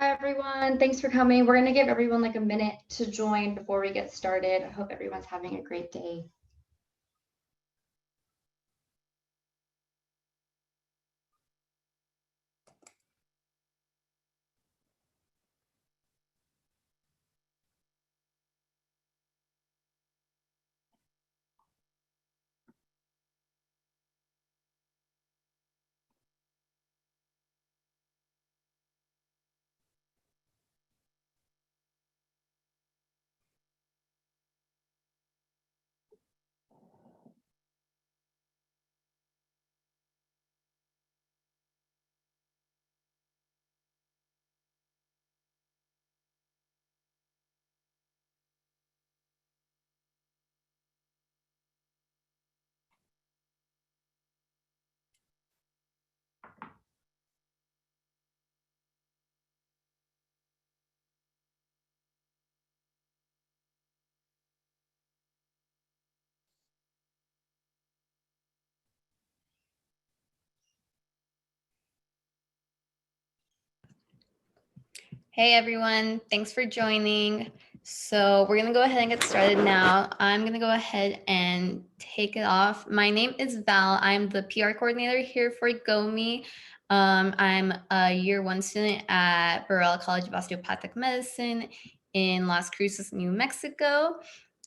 Hi, everyone. Thanks for coming. We're going to give everyone like a minute to join before we get started. I hope everyone's having a great day. Hey everyone, thanks for joining. So we're gonna go ahead and get started now. I'm gonna go ahead and take it off. My name is Val. I'm the PR coordinator here for GoMe. I'm a year 1 student at Burrell College of Osteopathic Medicine in Las Cruces, New Mexico.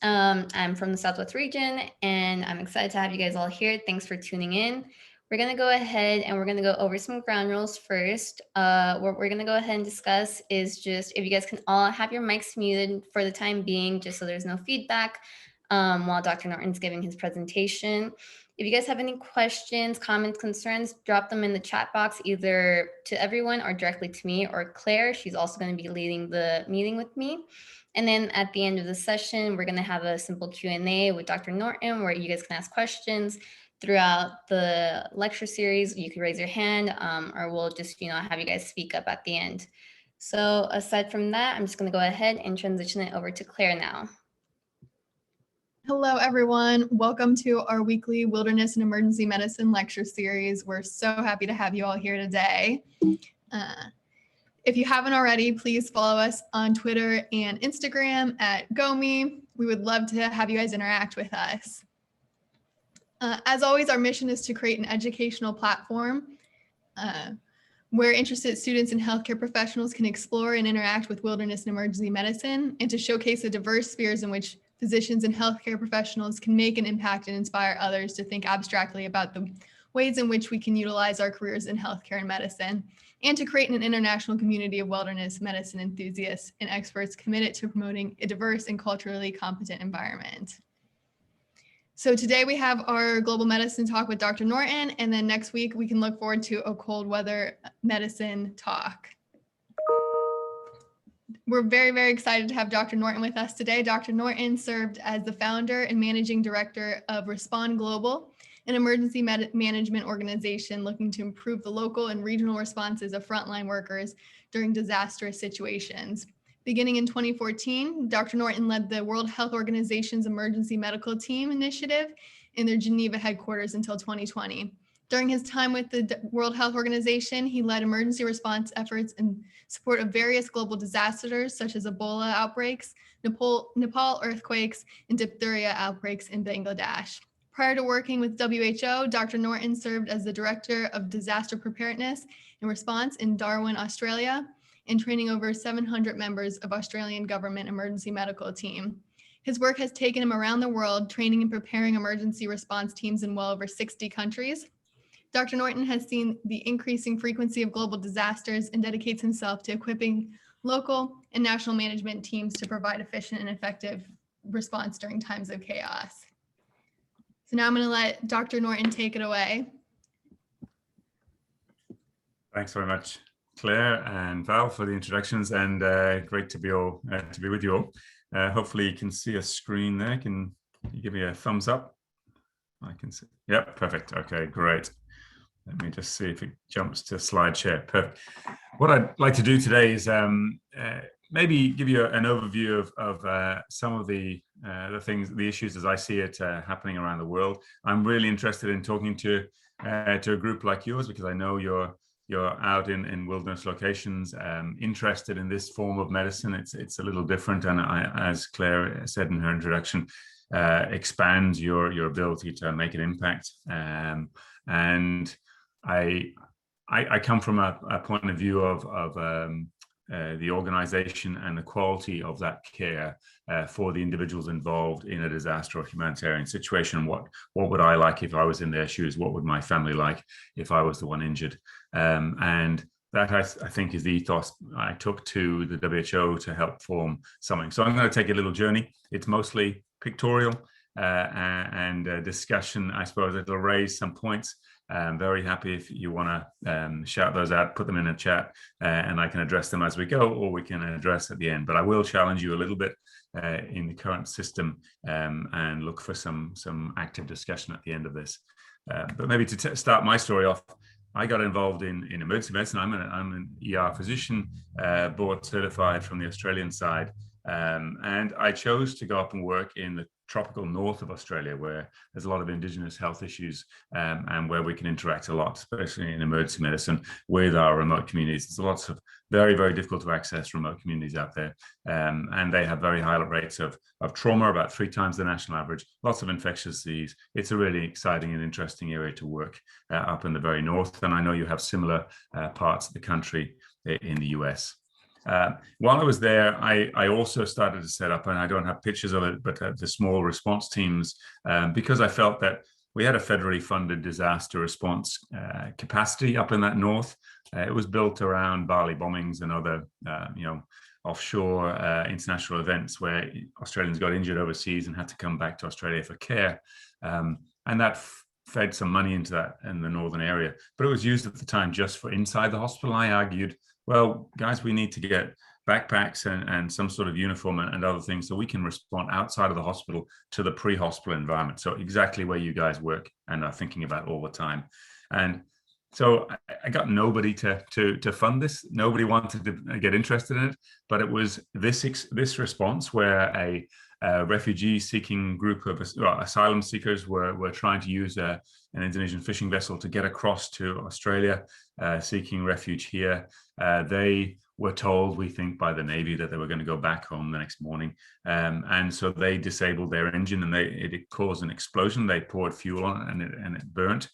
I'm from the Southwest region and I'm excited to have you guys all here. Thanks for tuning in. We're going to go ahead and we're going to go over some ground rules first. What we're going to go ahead and discuss is just if you guys can all have your mics muted for the time being, just so there's no feedback while Dr. Norton's giving his presentation. If you guys have any questions, comments, concerns, drop them in the chat box, either to everyone or directly to me or Claire. She's also going to be leading the meeting with me. And then at the end of the session, we're going to have a simple Q&A with Dr. Norton where you guys can ask questions. Throughout the lecture series, you can raise your hand or we'll just, have you guys speak up at the end. So aside from that, I'm just going to go ahead and transition it over to Claire now. Hello, everyone. Welcome to our weekly Wilderness and Emergency Medicine lecture series. We're so happy to have you all here today. If you haven't already, please follow us on Twitter and Instagram at GoMe. We would love to have you guys interact with us. As always, our mission is to create an educational platform where interested students and healthcare professionals can explore and interact with wilderness and emergency medicine, and to showcase the diverse spheres in which physicians and healthcare professionals can make an impact and inspire others to think abstractly about the ways in which we can utilize our careers in healthcare and medicine, and to create an international community of wilderness medicine enthusiasts and experts committed to promoting a diverse and culturally competent environment. So today we have our global medicine talk with Dr. Norton, and then next week we can look forward to a cold weather medicine talk. We're very, very excited to have Dr. Norton with us today. Dr. Norton served as the founder and managing director of Respond Global, an emergency management organization looking to improve the local and regional responses of frontline workers during disastrous situations. Beginning in 2014, Dr. Norton led the World Health Organization's Emergency Medical Team initiative in their Geneva headquarters until 2020. During his time with the World Health Organization, he led emergency response efforts in support of various global disasters such as Ebola outbreaks, Nepal earthquakes, and diphtheria outbreaks in Bangladesh. Prior to working with WHO, Dr. Norton served as the Director of Disaster Preparedness and Response in Darwin, Australia, and training over 700 members of Australian government emergency medical team. His work has taken him around the world, training and preparing emergency response teams in well over 60 countries. Dr. Norton has seen the increasing frequency of global disasters and dedicates himself to equipping local and national management teams to provide efficient and effective response during times of chaos. So now I'm going to let Dr. Norton take it away. Thanks very much, Claire and Val, for the introductions, and great to be with you all. Hopefully you can see a screen there. Can you give me a thumbs up? I can see. Yep, perfect. Okay, great. Let me just see if it jumps to slide share. Perfect. What I'd like to do today is maybe give you an overview of some of the things, the issues as I see it happening around the world. I'm really interested in talking to a group like yours because I know you're you're out in wilderness locations, interested in this form of medicine, it's a little different. And as Claire said in her introduction, expands your ability to make an impact. And I come from a point of view of the organization and the quality of that care for the individuals involved in a disaster or humanitarian situation. What would I like if I was in their shoes? What would my family like if I was the one injured? And that I think is the ethos I took to the WHO to help form something. So I'm going to take a little journey. It's mostly pictorial and discussion. I suppose it'll raise some points. I'm very happy if you want to shout those out, put them in a chat, and I can address them as we go, or we can address at the end. But I will challenge you a little bit in the current system and look for some active discussion at the end of this. But maybe to start my story off, I got involved in emergency medicine. I'm an ER physician, board certified from the Australian side. And I chose to go up and work in the tropical north of Australia, where there's a lot of Indigenous health issues and where we can interact a lot, especially in emergency medicine, with our remote communities. There's lots of very, very difficult to access remote communities out there. And they have very high rates of trauma, about 3 times the national average, lots of infectious disease. It's a really exciting and interesting area to work up in the very north. And I know you have similar parts of the country in the US. While I was there, I also started to set up, and I don't have pictures of it, but the small response teams, because I felt that we had a federally funded disaster response capacity up in that north. It was built around Bali bombings and other, offshore international events where Australians got injured overseas and had to come back to Australia for care. And that fed some money into that in the northern area, but it was used at the time just for inside the hospital. I argued, well, guys, we need to get backpacks and some sort of uniform and other things so we can respond outside of the hospital to the pre-hospital environment. So exactly where you guys work and are thinking about all the time. And so I got nobody to fund this. Nobody wanted to get interested in it, but it was this response where a refugee-seeking group of asylum seekers were trying to use an Indonesian fishing vessel to get across to Australia, seeking refuge here. They were told, we think, by the Navy that they were going to go back home the next morning. And so they disabled their engine and it caused an explosion. They poured fuel on it and it burnt.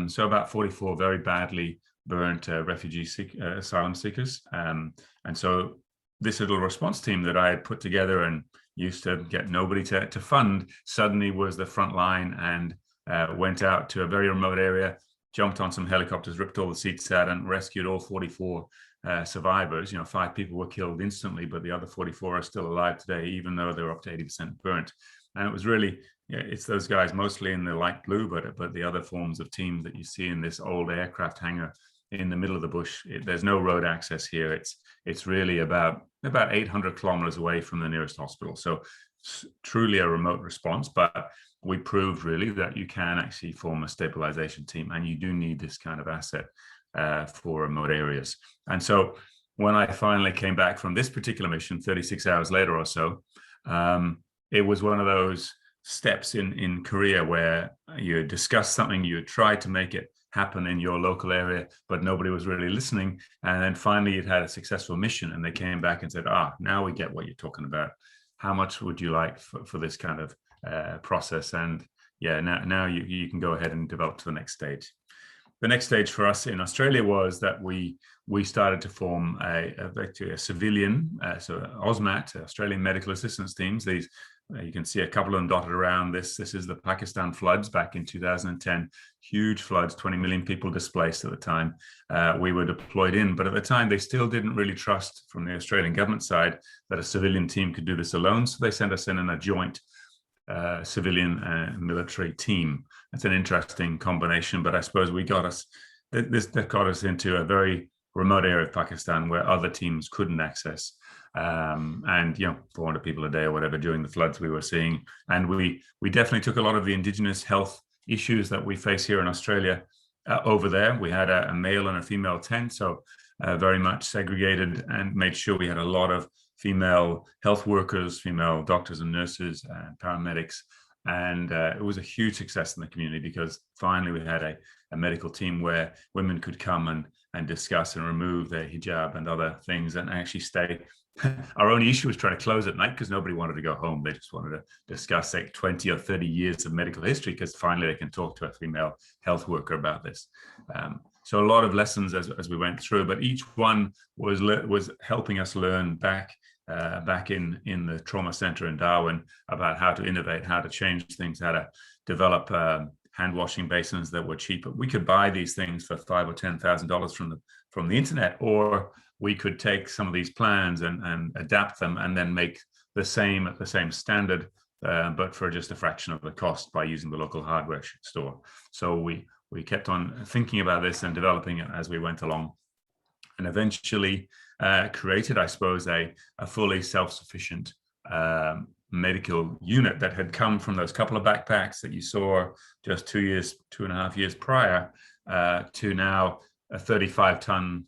So about 44 very badly burnt asylum seekers. And so this little response team that I had put together and used to get nobody to fund suddenly was the front line and went out to a very remote area, jumped on some helicopters, ripped all the seats out and rescued all 44 survivors. 5 people were killed instantly, but the other 44 are still alive today, even though they were up to 80% burnt. And it was really, it's those guys mostly in the light blue, but the other forms of teams that you see in this old aircraft hangar in the middle of the bush. There's no road access here. It's really about 800 kilometers away from the nearest hospital. So truly a remote response, but we proved really that you can actually form a stabilization team, and you do need this kind of asset for remote areas. And so when I finally came back from this particular mission, 36 hours later or so, it was one of those steps in career where you discuss something, you try to make it happen in your local area, but nobody was really listening. And then finally it had a successful mission and they came back and said, now we get what you're talking about. How much would you like for this kind of process? And now you can go ahead and develop to the next stage. The next stage for us in Australia was that we started to form a civilian, so AUSMAT, Australian Medical Assistance Teams. These you can see a couple of them dotted around. This is the Pakistan floods back in 2010. Huge floods, 20 million people displaced at the time. We were deployed in, but at the time they still didn't really trust from the Australian government side that a civilian team could do this alone. So they sent us in a joint civilian and military team. That's an interesting combination, but I suppose that got us into a very remote area of Pakistan where other teams couldn't access. And 400 people a day or whatever during the floods we were seeing. And we definitely took a lot of the Indigenous health issues that we face here in Australia over there. We had a male and a female tent, so very much segregated, and made sure we had a lot of female health workers, female doctors and nurses and paramedics. And it was a huge success in the community because finally we had a medical team where women could come and discuss and remove their hijab and other things and actually stay. Our only issue was trying to close at night because nobody wanted to go home. They just wanted to discuss like 20 or 30 years of medical history because finally they can talk to a female health worker about this. So a lot of lessons as we went through, but each one was helping us learn back in the trauma center in Darwin about how to innovate, how to change things, how to develop hand washing basins that were cheaper. We could buy these things for $5,000 or $10,000 from the internet, or we could take some of these plans and adapt them and then make the same at the same standard, but for just a fraction of the cost by using the local hardware store. So we kept on thinking about this and developing it as we went along, and eventually created, I suppose, a fully self-sufficient medical unit that had come from those couple of backpacks that you saw just 2.5 years prior, to now a 35-ton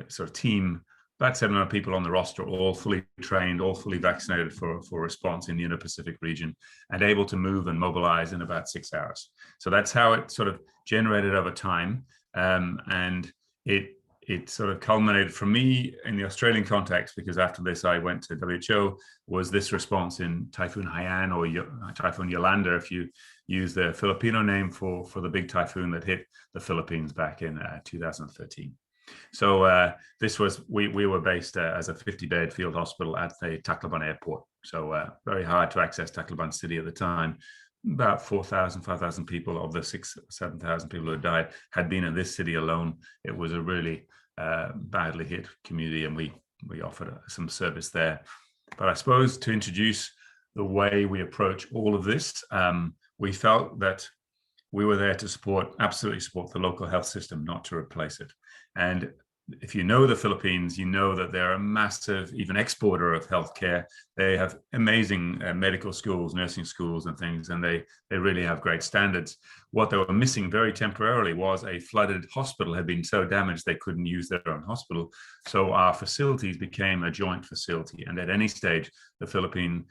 sort of team, about 700 people on the roster, all fully trained, all fully vaccinated for response in the Indo-Pacific region, and able to move and mobilize in about 6 hours. So that's how it sort of generated over time, and it sort of culminated for me in the Australian context, because after this I went to WHO, was this response in Typhoon Haiyan, or Typhoon Yolanda, if you use the Filipino name for the big typhoon that hit the Philippines back in 2013. So this was, we were based as a 50-bed field hospital at the Tacloban airport. So very hard to access Tacloban city at the time. About 4,000, 5,000 people of the 6,000, 7,000 people who had died had been in this city alone. It was a really badly hit community, and we offered some service there. But I suppose to introduce the way we approach all of this, we felt that we were there to absolutely support the local health system, not to replace it. And if you know the Philippines, you know that they're a massive, even exporter of healthcare. They have amazing medical schools, nursing schools and things, and they really have great standards. What they were missing very temporarily was a flooded hospital had been so damaged they couldn't use their own hospital. So our facilities became a joint facility. And at any stage, the Philippine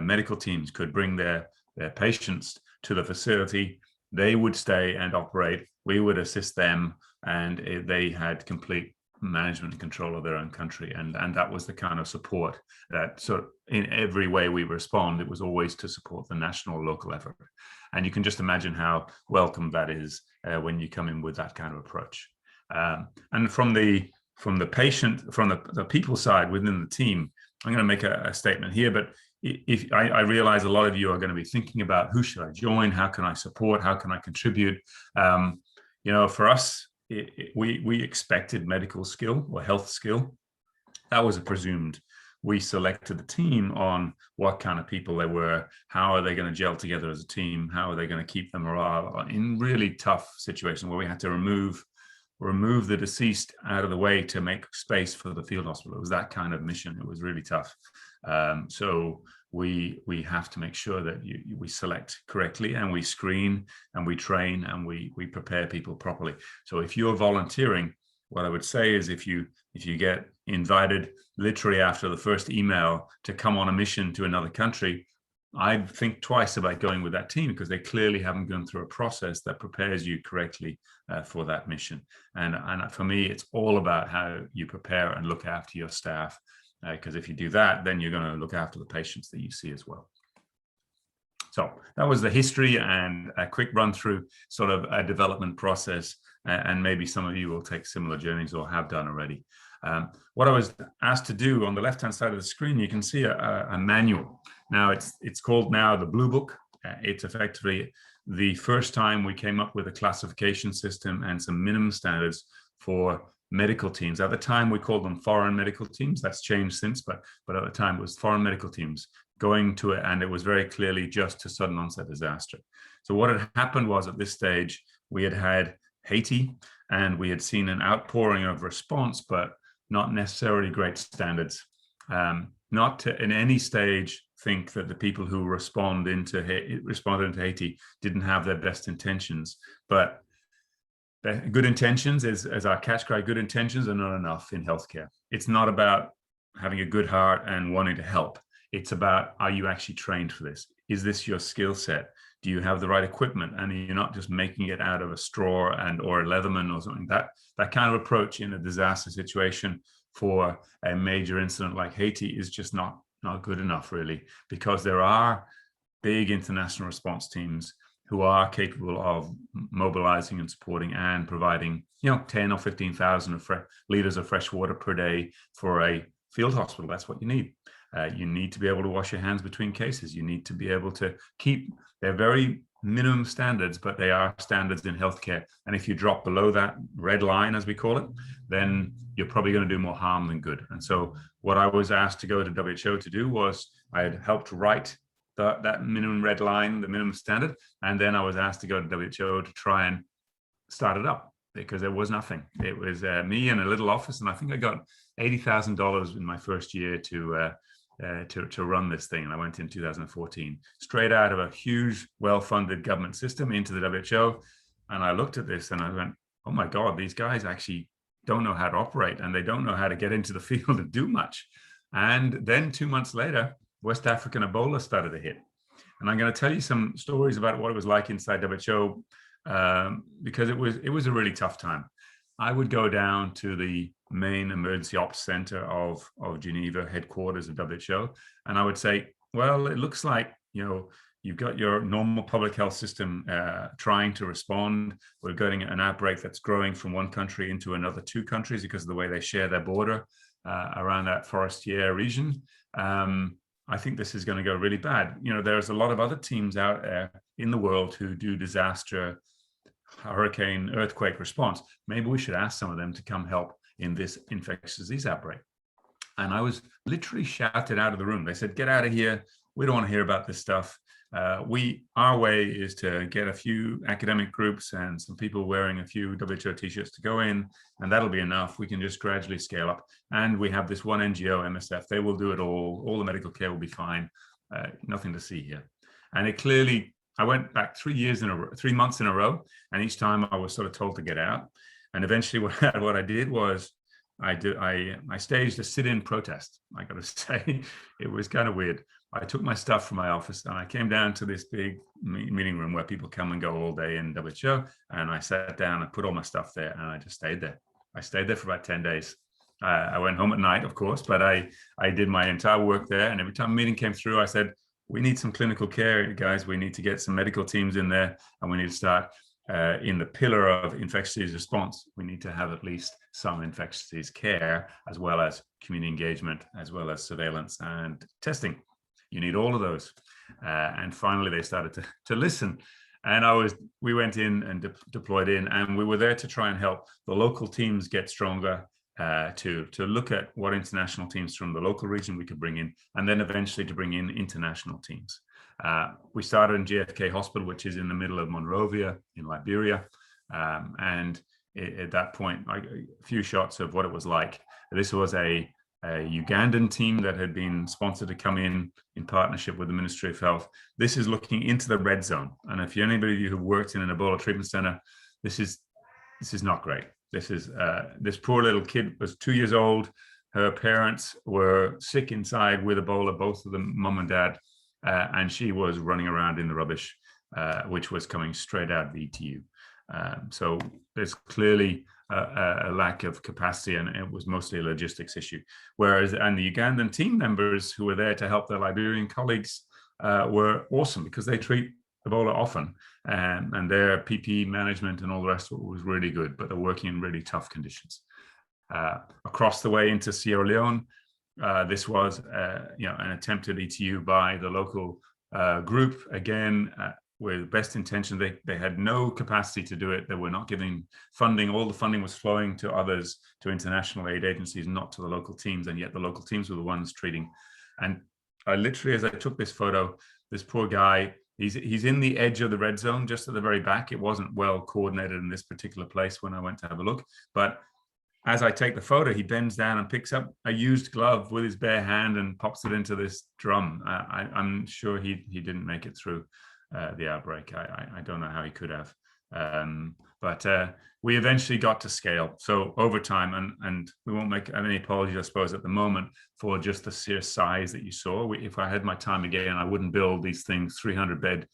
medical teams could bring their patients to the facility. They would stay and operate. We would assist them, and they had complete management and control of their own country. And that was the kind of support that, sort of in every way we respond, it was always to support the national local effort. And you can just imagine how welcome that is when you come in with that kind of approach. And from the patient, from the people side within the team, I'm going to make a statement here, but if I realize a lot of you are going to be thinking about, who should I join? How can I support? How can I contribute? For us, we expected medical skill or health skill. That was presumed. We selected the team on what kind of people they were, how are they going to gel together as a team, how are they going to keep the morale in really tough situations where we had to remove the deceased out of the way to make space for the field hospital. It was that kind of mission. It was really tough. So we have to make sure that we select correctly, and we screen and we train and we prepare people properly. So if you're volunteering, what I would say is if you get invited literally after the first email to come on a mission to another country, I think twice about going with that team, because they clearly haven't gone through a process that prepares you correctly for that mission. And for me, it's all about how you prepare and look after your staff, because if you do that, then you're going to look after the patients that you see as well. So that was the history and a quick run through sort of a development process, and maybe some of you will take similar journeys or have done already. What I was asked to do on the left-hand side of the screen, you can see a manual. Now it's called now the Blue Book. It's effectively the first time we came up with a classification system and some minimum standards for medical teams. At the time, we called them foreign medical teams. That's changed since, but at the time it was foreign medical teams going to it, and it was very clearly just to sudden onset disaster. So what had happened was, at this stage, we had Haiti, and we had seen an outpouring of response, but not necessarily great standards. Not to, in any stage, think that the people who responded into Haiti didn't have their best intentions, but good intentions, as our catch cry, good intentions are not enough in healthcare. It's not about having a good heart and wanting to help. It's about, are you actually trained for this? is this your skill set? Do you have the right equipment? And you're not just making it out of a straw or a Leatherman or something. That kind of approach in a disaster situation for a major incident like Haiti is just not good enough, really, because there are big international response teams who are capable of mobilizing and supporting and providing, 10 or 15,000 liters of fresh water per day for a field hospital. That's what you need. You need to be able to wash your hands between cases. You need to be able to keep their very minimum standards, but they are standards in healthcare. And if you drop below that red line, as we call it, then you're probably going to do more harm than good. And so what I was asked to go to WHO to do was I had helped write that minimum red line, the minimum standard. And then I was asked to go to WHO to try and start it up, because there was nothing. It was me in a little office. And I think I got $80,000 in my first year to run this thing. And I went in 2014, straight out of a huge, well-funded government system into the WHO. And I looked at this and I went, oh my God, these guys actually don't know how to operate, and they don't know how to get into the field and do much. And then 2 months later, West African Ebola started to hit. And I'm going to tell you some stories about what it was like inside WHO, because it was a really tough time. I would go down to the main emergency ops center of Geneva, headquarters of WHO, and I would say, well, it looks like, you've got your normal public health system trying to respond. We're getting an outbreak that's growing from one country into another 2 countries because of the way they share their border around that Forestier region. I think this is going to go really bad. There's a lot of other teams out there in the world who do disaster, hurricane, earthquake response. Maybe we should ask some of them to come help in this infectious disease outbreak. And I was literally shouted out of the room. They said, get out of here. We don't want to hear about this stuff. Our way is to get a few academic groups and some people wearing a few WHO t-shirts to go in, and that'll be enough. We can just gradually scale up. And we have this one NGO, MSF, they will do it all the medical care will be fine. Nothing to see here. And it clearly, I went back 3 months in a row, and each time I was sort of told to get out. And eventually what I did was I staged a sit-in protest. I got to say, it was kind of weird. I took my stuff from my office and I came down to this big meeting room where people come and go all day in WHO. And I sat down and put all my stuff there, and I just stayed there. I stayed there for about 10 days. I went home at night, of course, but I did my entire work there. And every time a meeting came through, I said, we need some clinical care, guys. We need to get some medical teams in there, and we need to start in the pillar of infectious disease response. We need to have at least some infectious disease care, as well as community engagement, as well as surveillance and testing. You need all of those. And finally, they started to listen. And we went in and deployed in, and we were there to try and help the local teams get stronger, to look at what international teams from the local region we could bring in, and then eventually to bring in international teams. We started in JFK Hospital, which is in the middle of Monrovia in Liberia. And at that point, a few shots of what it was like. This was a Ugandan team that had been sponsored to come in partnership with the Ministry of Health. This is looking into the red zone. And if anybody of you who worked in an Ebola treatment center, this is not great. This poor little kid was 2 years old. Her parents were sick inside with Ebola, both of them, mom and dad. And she was running around in the rubbish, which was coming straight out of the ETU. So there's clearly a lack of capacity, and it was mostly a logistics issue. And the Ugandan team members who were there to help their Liberian colleagues were awesome, because they treat Ebola often, and their PPE management and all the rest of it was really good, but they're working in really tough conditions. Across the way into Sierra Leone, this was an attempted ETU by the local group, again, with best intention. They had no capacity to do it. They were not giving funding. All the funding was flowing to others, to international aid agencies, not to the local teams. And yet the local teams were the ones treating. And I literally, as I took this photo, this poor guy, he's in the edge of the red zone, just at the very back. It wasn't well coordinated in this particular place when I went to have a look. But as I take the photo, he bends down and picks up a used glove with his bare hand and pops it into this drum. I'm sure he didn't make it through the outbreak. I don't know how he could have. But we eventually got to scale. So over time, and we won't make any apologies, I suppose, at the moment for just the sheer size that you saw. If I had my time again, I wouldn't build these things 300 bed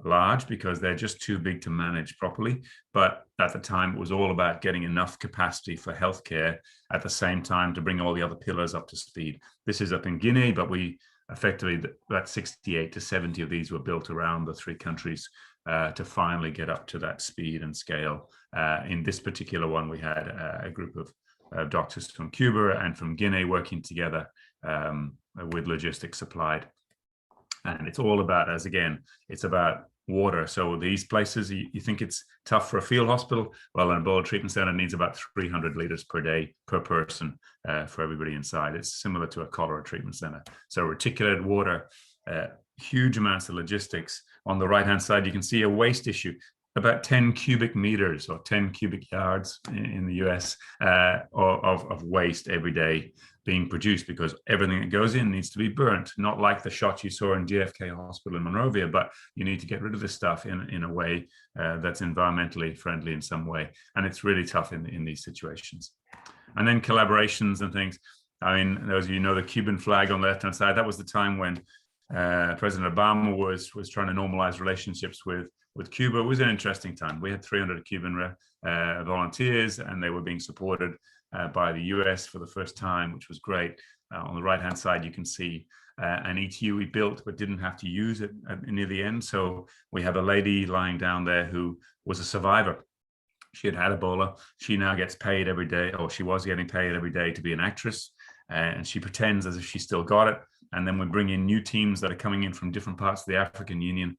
large because they're just too big to manage properly. But at the time, it was all about getting enough capacity for healthcare at the same time to bring all the other pillars up to speed. This is up in Guinea, but we effectively, about 68 to 70 of these were built around the 3 countries to finally get up to that speed and scale. In this particular one, we had a group of doctors from Cuba and from Guinea working together with logistics supplied. And it's all about, as again, it's about water. So these places, you think it's tough for a field hospital. Well, an Ebola treatment center needs about 300 liters per day per person for everybody inside. It's similar to a cholera treatment center. So reticulated water, huge amounts of logistics. On the right-hand side, you can see a waste issue, about 10 cubic meters or 10 cubic yards in the US of waste every day being produced, because everything that goes in needs to be burnt, not like the shot you saw in JFK Hospital in Monrovia, but you need to get rid of this stuff in a way that's environmentally friendly in some way. And it's really tough in these situations. And then collaborations and things. I mean, those of you know the Cuban flag on the left-hand side, that was the time when President Obama was trying to normalize relationships with Cuba. It was an interesting time. We had 300 Cuban volunteers, and they were being supported by the US for the first time, which was great. On the right-hand side, you can see an ETU we built but didn't have to use it near the end. So we have a lady lying down there who was a survivor. She had Ebola. She now gets paid every day, or she was getting paid every day to be an actress. And she pretends as if she still got it. And then we bring in new teams that are coming in from different parts of the African Union,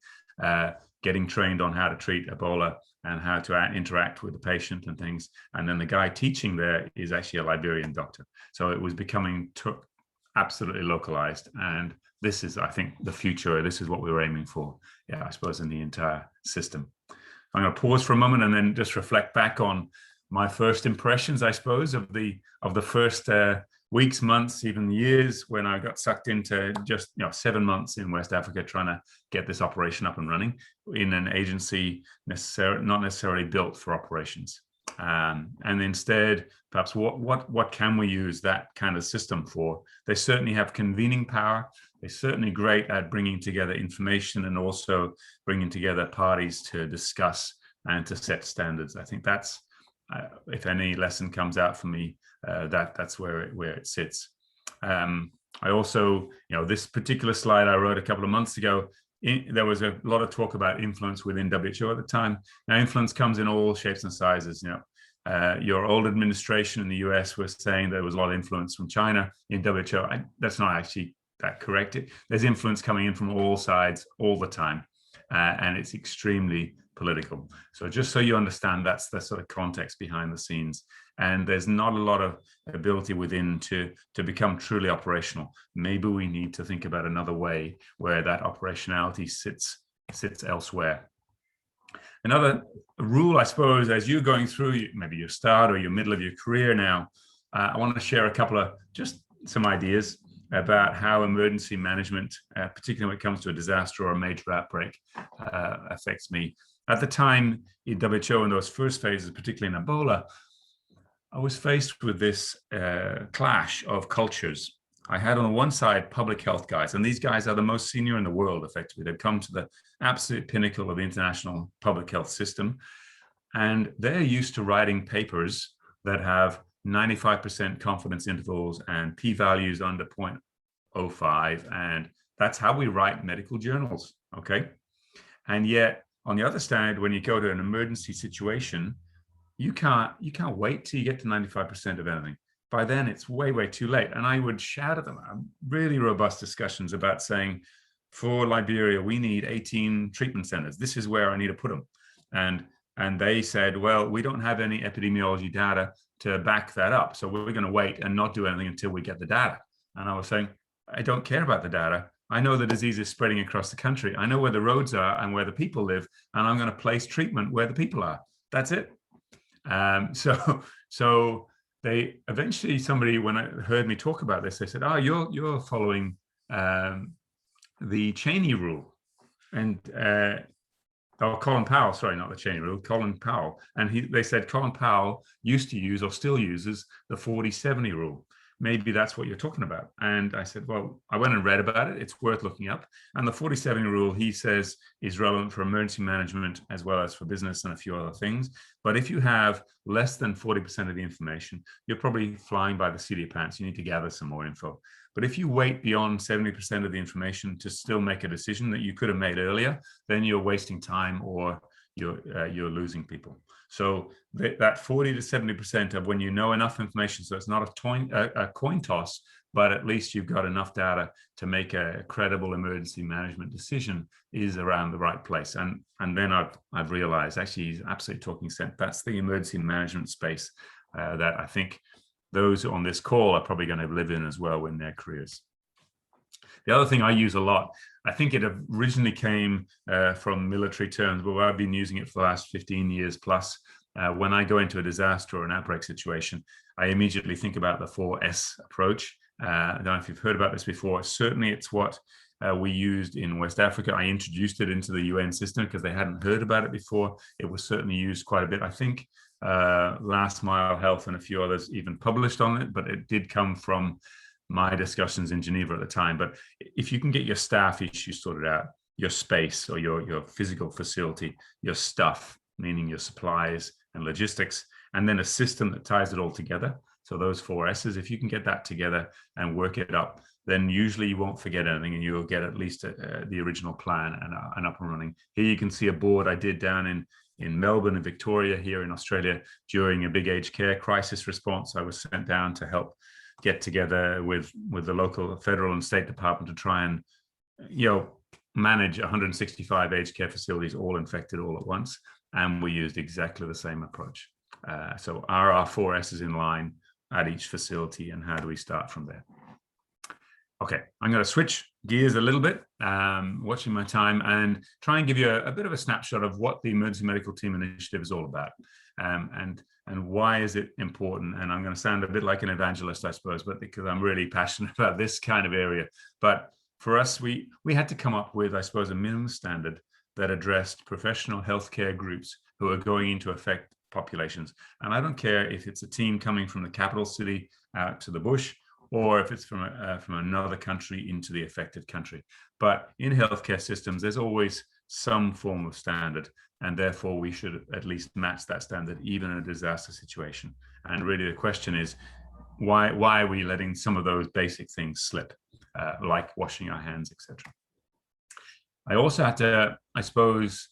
getting trained on how to treat Ebola and how to interact with the patient and things. And then the guy teaching there is actually a Liberian doctor. So it was becoming absolutely localized. And this is, I think, the future. This is what we were aiming for, yeah, I suppose, in the entire system. I'm going to pause for a moment and then just reflect back on my first impressions, I suppose, of the first weeks, months, even years when I got sucked into just 7 months in West Africa trying to get this operation up and running in an agency not necessarily built for operations. And instead, perhaps what can we use that kind of system for? They certainly have convening power. They're certainly great at bringing together information and also bringing together parties to discuss and to set standards. I think that's, if any lesson comes out for me, that's where it sits. I also, this particular slide I wrote a couple of months ago, there was a lot of talk about influence within WHO at the time. Now, influence comes in all shapes and sizes. Your old administration in the US was saying there was a lot of influence from China in WHO. That's not actually that correct. There's influence coming in from all sides all the time, and it's extremely political. So just so you understand, that's the sort of context behind the scenes. And there's not a lot of ability within to become truly operational. Maybe we need to think about another way where that operationality sits elsewhere. Another rule, I suppose, as you're going through maybe your start or your middle of your career now, I want to share a couple of just some ideas about how emergency management, particularly when it comes to a disaster or a major outbreak, affects me. At the time in WHO, in those first phases, particularly in Ebola, I was faced with this clash of cultures. I had on the one side public health guys, and these guys are the most senior in the world, effectively. They've come to the absolute pinnacle of the international public health system, and they're used to writing papers that have 95% confidence intervals and p-values under 0.05, and that's how we write medical journals, okay? And yet, on the other side, when you go to an emergency situation, you can't wait till you get to 95% of anything. By then, it's way, way too late. And I would shout at them, really robust discussions about saying, for Liberia, we need 18 treatment centers. This is where I need to put them. And they said, well, we don't have any epidemiology data to back that up. So we're going to wait and not do anything until we get the data. And I was saying, I don't care about the data. I know the disease is spreading across the country. I know where the roads are and where the people live, and I'm going to place treatment where the people are. That's it. So they eventually, somebody, when I heard me talk about this, they said, "Oh, you're following the Cheney rule," and Colin Powell, sorry, not the Cheney rule, Colin Powell. And they said Colin Powell used to use or still uses the 40-70 rule. Maybe that's what you're talking about. And I said, well, I went and read about it. It's worth looking up. And the 40-70 rule, he says, is relevant for emergency management as well as for business and a few other things. But if you have less than 40% of the information, you're probably flying by the seat of your pants. You need to gather some more info. But if you wait beyond 70% of the information to still make a decision that you could have made earlier, then you're wasting time or you're losing people. So that 40 to 70% of when you know enough information, so it's not a coin toss, but at least you've got enough data to make a credible emergency management decision, is around the right place. And then I've realized, actually, he's absolutely talking sense. That's the emergency management space that I think those on this call are probably going to live in as well in their careers. The other thing I use a lot, I think it originally came from military terms, but I've been using it for the last 15 years plus. When I go into a disaster or an outbreak situation, I immediately think about the 4S approach. I don't know if you've heard about this before. Certainly it's what we used in West Africa. I introduced it into the UN system because they hadn't heard about it before. It was certainly used quite a bit. I think Last Mile Health and a few others even published on it, but it did come from my discussions in Geneva at the time. But if you can get your staff issues sorted out, your space or your physical facility, your stuff, meaning your supplies and logistics, and then a system that ties it all together. So those 4 S's, if you can get that together and work it up, then usually you won't forget anything and you'll get at least the original plan and up and running. Here you can see a board I did down in Melbourne and Victoria here in Australia during a big aged care crisis response. I was sent down to help get together with the local federal and state department to try and manage 165 aged care facilities all infected all at once, and we used exactly the same approach. So are our 4 S's in line at each facility, and how do we start from there? Okay, I'm going to switch gears a little bit, watching my time, and try and give you a bit of a snapshot of what the Emergency Medical Team Initiative is all about, and why is it important. And I'm going to sound a bit like an evangelist, I suppose, but because I'm really passionate about this kind of area. But for us, we had to come up with, I suppose, a minimum standard that addressed professional healthcare groups who are going into affect populations. And I don't care if it's a team coming from the capital city out to the bush, or if it's from another country into the affected country. But in healthcare systems, there's always some form of standard, and therefore we should at least match that standard, even in a disaster situation. And really the question is, why are we letting some of those basic things slip, like washing our hands, etc.? I also had to, I suppose,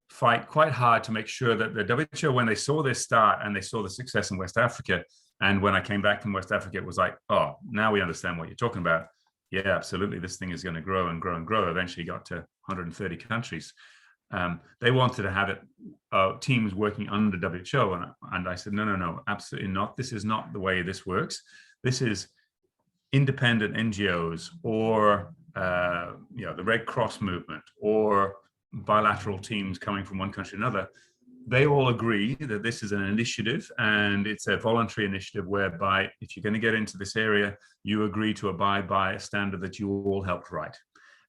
fight quite hard to make sure that the WHO, when they saw this start and they saw the success in West Africa, and when I came back from West Africa, it was like, oh, now we understand what you're talking about. Yeah, absolutely. This thing is going to grow and grow and grow. Eventually got to 130 countries. They wanted to have it teams working under WHO. And I said, no, absolutely not. This is not the way this works. This is independent NGOs or the Red Cross movement or bilateral teams coming from one country to another. They all agree that this is an initiative, and it's a voluntary initiative whereby if you're going to get into this area, you agree to abide by a standard that you all helped write.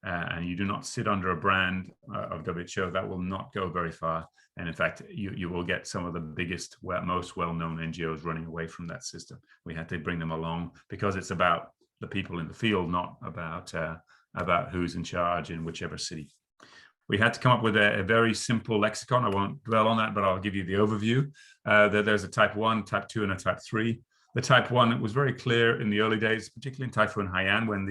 And you do not sit under a brand of WHO. That will not go very far. And in fact, you will get some of the biggest, most well-known NGOs running away from that system. We had to bring them along because it's about the people in the field, not about who's in charge in whichever city. We had to come up with a very simple lexicon. I won't dwell on that, but I'll give you the overview. That there's a type 1, type 2, and a type 3. The type 1, it was very clear in the early days, particularly in Typhoon Haiyan, when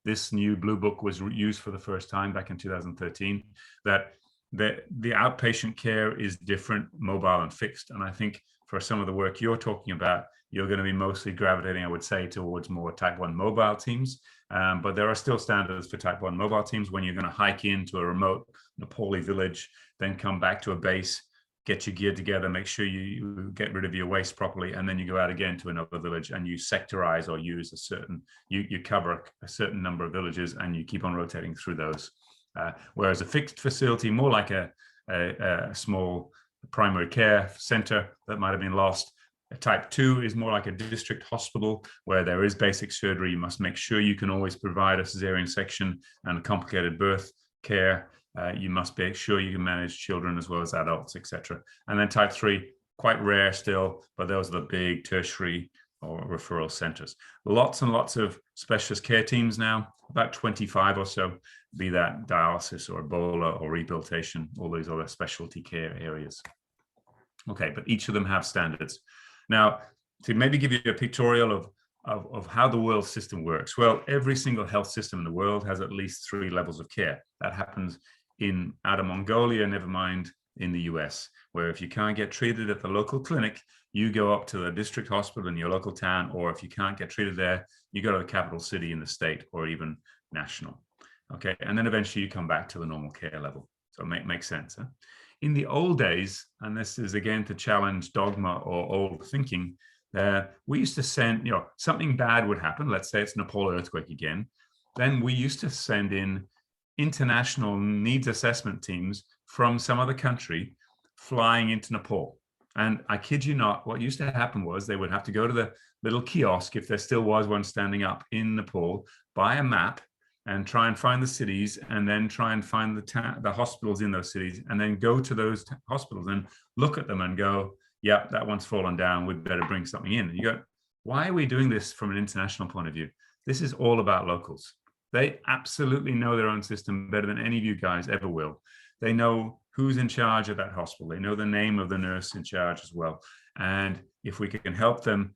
this new blue book was used for the first time back in 2013, that the outpatient care is different, mobile and fixed. And I think for some of the work you're talking about, you're going to be mostly gravitating, I would say, towards more type 1 mobile teams. But there are still standards for type 1 mobile teams when you're going to hike into a remote Nepali village, then come back to a base, get your gear together, make sure you get rid of your waste properly, and then you go out again to another village and you sectorize or use you cover a certain number of villages and you keep on rotating through those. Whereas a fixed facility, more like a small primary care center that might have been lost. A type 2 is more like a district hospital where there is basic surgery. You must make sure you can always provide a cesarean section and a complicated birth care. You must be sure you can manage children as well as adults, etc. And then type 3, quite rare still, but those are the big tertiary or referral centers. Lots and lots of specialist care teams now, about 25 or so, be that dialysis or Ebola or rehabilitation, all these other specialty care areas. Okay, but each of them have standards. Now, to maybe give you a pictorial of how the world system works. Well, every single health system in the world has at least 3 levels of care. That happens out of Mongolia, never mind in the US, where if you can't get treated at the local clinic, you go up to the district hospital in your local town, or if you can't get treated there, you go to the capital city in the state or even national. Okay, and then eventually you come back to the normal care level. So it makes sense. Huh? In the old days, and this is again to challenge dogma or old thinking, we used to send, something bad would happen. Let's say it's Nepal earthquake again. Then we used to send in international needs assessment teams from some other country flying into Nepal. And I kid you not, what used to happen was they would have to go to the little kiosk, if there still was one standing up in Nepal, buy a map and try and find the cities, and then try and find the hospitals in those cities, and then go to those hospitals and look at them and go, yeah, that one's fallen down, we'd better bring something in. And you go, why are we doing this from an international point of view? This is all about locals. They absolutely know their own system better than any of you guys ever will. They know who's in charge of that hospital. They know the name of the nurse in charge as well. And if we can help them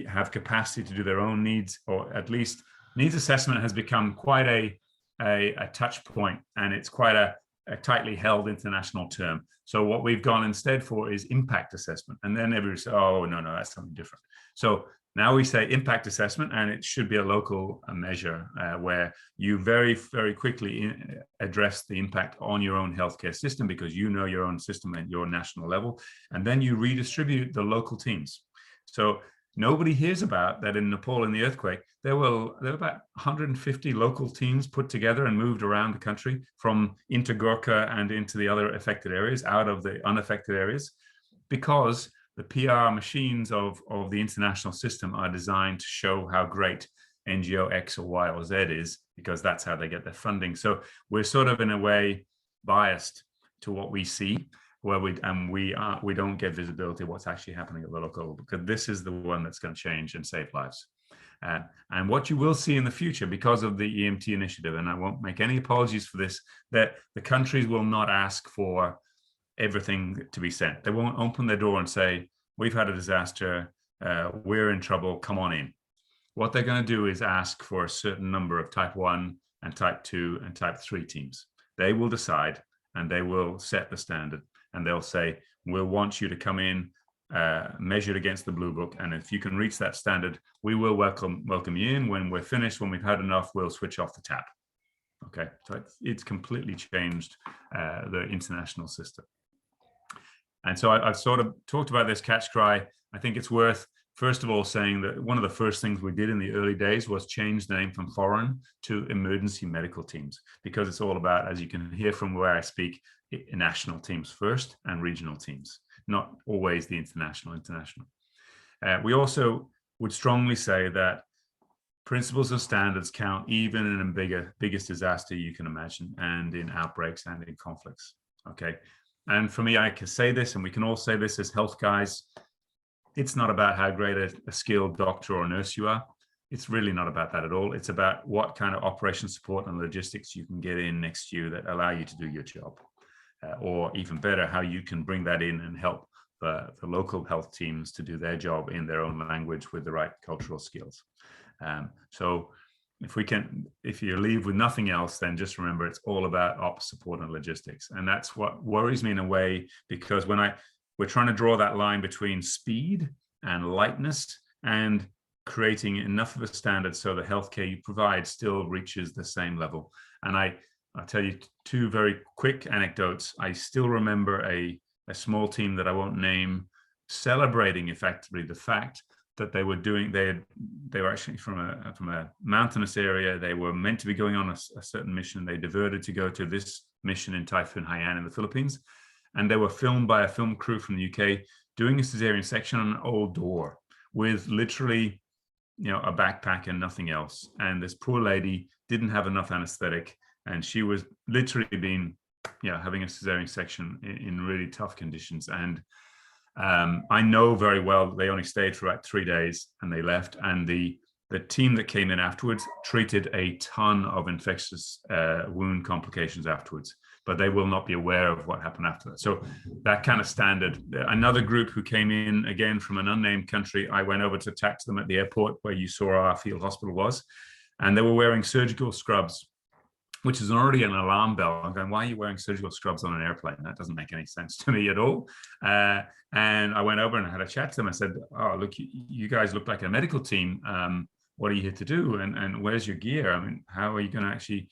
have capacity to do their own needs, or at least needs assessment has become quite a touch point, and it's quite a tightly held international term. So what we've gone instead for is impact assessment. And then everybody says, oh, no, that's something different. So now we say impact assessment, and it should be a local measure where you very, very quickly address the impact on your own healthcare system, because you know your own system at your national level, and then you redistribute the local teams. So nobody hears about that in Nepal in the earthquake. There were about 150 local teams put together and moved around the country from into Gorkha and into the other affected areas, out of the unaffected areas, because the PR machines of the international system are designed to show how great NGO X or Y or Z is, because that's how they get their funding. So we're sort of in a way biased to what we see, where we don't get visibility of what's actually happening at the local, because this is the one that's going to change and save lives. And what you will see in the future, because of the EMT initiative, and I won't make any apologies for this, that the countries will not ask for everything to be sent. They won't open their door and say, we've had a disaster, we're in trouble, come on in. What they're going to do is ask for a certain number of type 1 and type 2 and type 3 teams. They will decide, and they will set the standard, and they'll say, we'll want you to come in measured against the Blue Book, and if you can reach that standard, we will welcome you in. When we're finished, when we've had enough, we'll switch off the tap. Okay, so it's completely changed the international system. And so I've sort of talked about this catch cry. I think it's worth, first of all, saying that one of the first things we did in the early days was change the name from foreign to emergency medical teams, because it's all about, as you can hear from where I speak, national teams first and regional teams, not always the international. We also would strongly say that principles and standards count even in the biggest disaster you can imagine, and in outbreaks and in conflicts. Okay. And for me, I can say this, and we can all say this as health guys, it's not about how great a skilled doctor or nurse you are. It's really not about that at all. It's about what kind of operation support and logistics you can get in next to you that allow you to do your job. Or even better, how you can bring that in and help the local health teams to do their job in their own language with the right cultural skills. So if you leave with nothing else, then just remember it's all about ops support and logistics. And that's what worries me in a way, because we're trying to draw that line between speed and lightness and creating enough of a standard so the healthcare you provide still reaches the same level. And I'll tell you 2 very quick anecdotes. I still remember a small team that I won't name celebrating effectively the fact that they were actually from a mountainous area. They were meant to be going on a certain mission. They diverted to go to this mission in Typhoon Haiyan in the Philippines. And they were filmed by a film crew from the UK doing a cesarean section on an old door with literally, a backpack and nothing else. And this poor lady didn't have enough anesthetic, and she was literally having a cesarean section in really tough conditions. And I know very well that they only stayed for about 3 days and they left. And the team that came in afterwards treated a ton of infectious wound complications afterwards, but they will not be aware of what happened after that. So that kind of standard. Another group who came in, again, from an unnamed country, I went over to talk to them at the airport where you saw our field hospital was, and they were wearing surgical scrubs, which is already an alarm bell. I'm going, why are you wearing surgical scrubs on an airplane? That doesn't make any sense to me at all. And I went over and I had a chat to them. I said, oh, look, you guys look like a medical team. What are you here to do? And where's your gear? I mean, how are you going to actually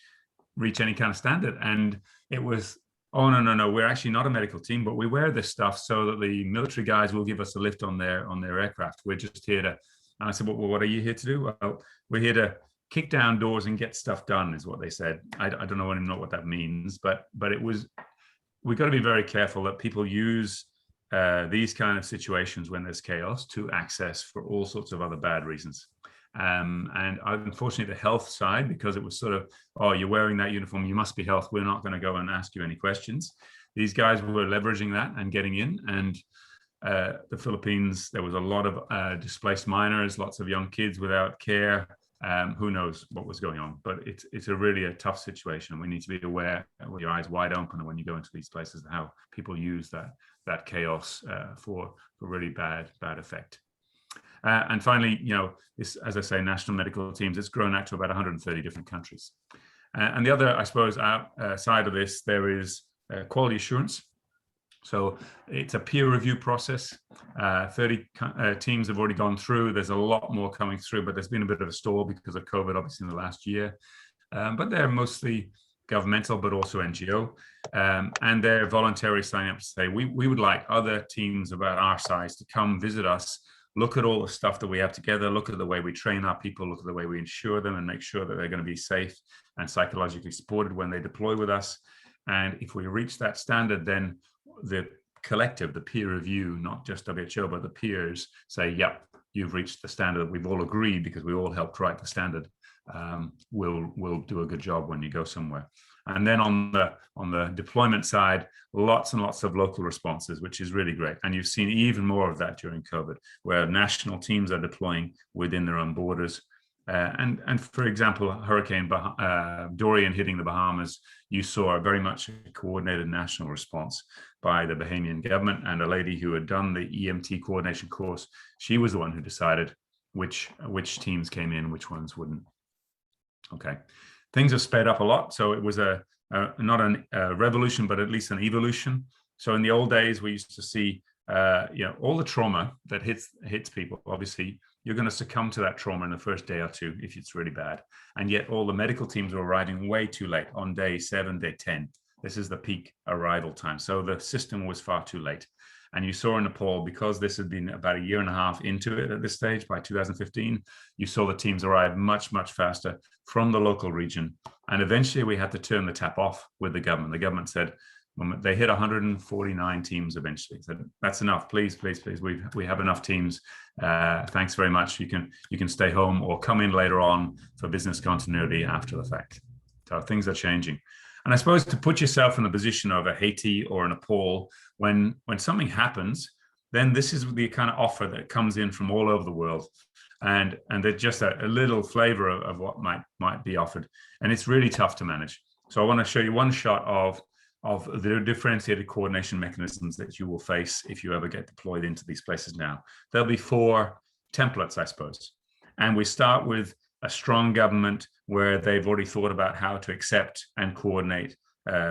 reach any kind of standard? And it was, oh, no, we're actually not a medical team, but we wear this stuff so that the military guys will give us a lift on their aircraft. We're just here to, and I said, well, what are you here to do? Well, we're here to kick down doors and get stuff done, is what they said. I don't know even know what that means, but it was, we've got to be very careful that people use these kind of situations when there's chaos to access for all sorts of other bad reasons. And unfortunately, the health side, because it was sort of, oh, you're wearing that uniform, you must be health, we're not going to go and ask you any questions. These guys were leveraging that and getting in. And the Philippines, there was a lot of displaced minors, lots of young kids without care. Who knows what was going on, but it's really a tough situation. We need to be aware with your eyes wide open when you go into these places, how people use that chaos for really bad effect. And finally, this, as I say, national medical teams, it's grown out to about 130 different countries. And the other, I suppose, side of this, there is quality assurance. So it's a peer review process. 30 teams have already gone through. There's a lot more coming through, but there's been a bit of a stall because of COVID, obviously, in the last year. But they're mostly governmental, but also NGO. And they're voluntarily signing up to say, we would like other teams about our size to come visit us, look at all the stuff that we have together, look at the way we train our people, look at the way we insure them and make sure that they're going to be safe and psychologically supported when they deploy with us. And if we reach that standard, then the collective, the peer review, not just WHO, but the peers say, yep, you've reached the standard that we've all agreed because we all helped write the standard. We'll do a good job when you go somewhere. And then on the deployment side, lots and lots of local responses, which is really great. And you've seen even more of that during COVID, where national teams are deploying within their own borders. And for example, Hurricane Dorian hitting the Bahamas, you saw very much a coordinated national response by the Bahamian government, and a lady who had done the EMT coordination course. She was the one who decided which teams came in, which ones wouldn't. Okay, things have sped up a lot. So it was not a revolution, but at least an evolution. So in the old days, we used to see all the trauma that hits people. Obviously, you're going to succumb to that trauma in the first day or two if it's really bad. And yet all the medical teams were arriving way too late on day 7, day 10. This is the peak arrival time. So the system was far too late. And you saw in Nepal, because this had been about a year and a half into it at this stage, by 2015, you saw the teams arrive much, much faster from the local region. And eventually we had to turn the tap off with the government. The government said, they hit 149 teams eventually. Said, that's enough, please. We have enough teams. Thanks very much. You can stay home or come in later on for business continuity after the fact. So things are changing. And I suppose to put yourself in the position of a Haiti or a Nepal, when something happens, then this is the kind of offer that comes in from all over the world. And there's just a little flavor of what might be offered. And it's really tough to manage. So I want to show you one shot of the differentiated coordination mechanisms that you will face if you ever get deployed into these places now. There'll be 4 templates, I suppose. And we start with a strong government where they've already thought about how to accept and coordinate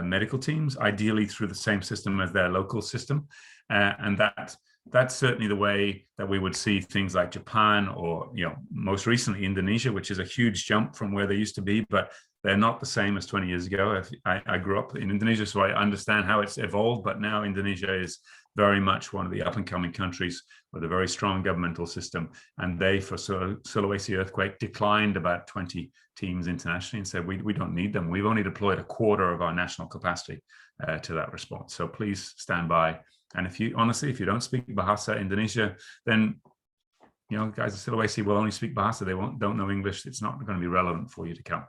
medical teams, ideally through the same system as their local system. And that's certainly the way that we would see things like Japan or, most recently Indonesia, which is a huge jump from where they used to be, but they're not the same as 20 years ago. I grew up in Indonesia, so I understand how it's evolved, but now Indonesia is very much one of the up-and-coming countries with a very strong governmental system. And they, for Sulawesi earthquake, declined about 20 teams internationally and said, we don't need them. We've only deployed a quarter of our national capacity to that response. So please stand by. And if you don't speak Bahasa Indonesia, then guys at Sulawesi will only speak Bahasa. They don't know English. It's not going to be relevant for you to come.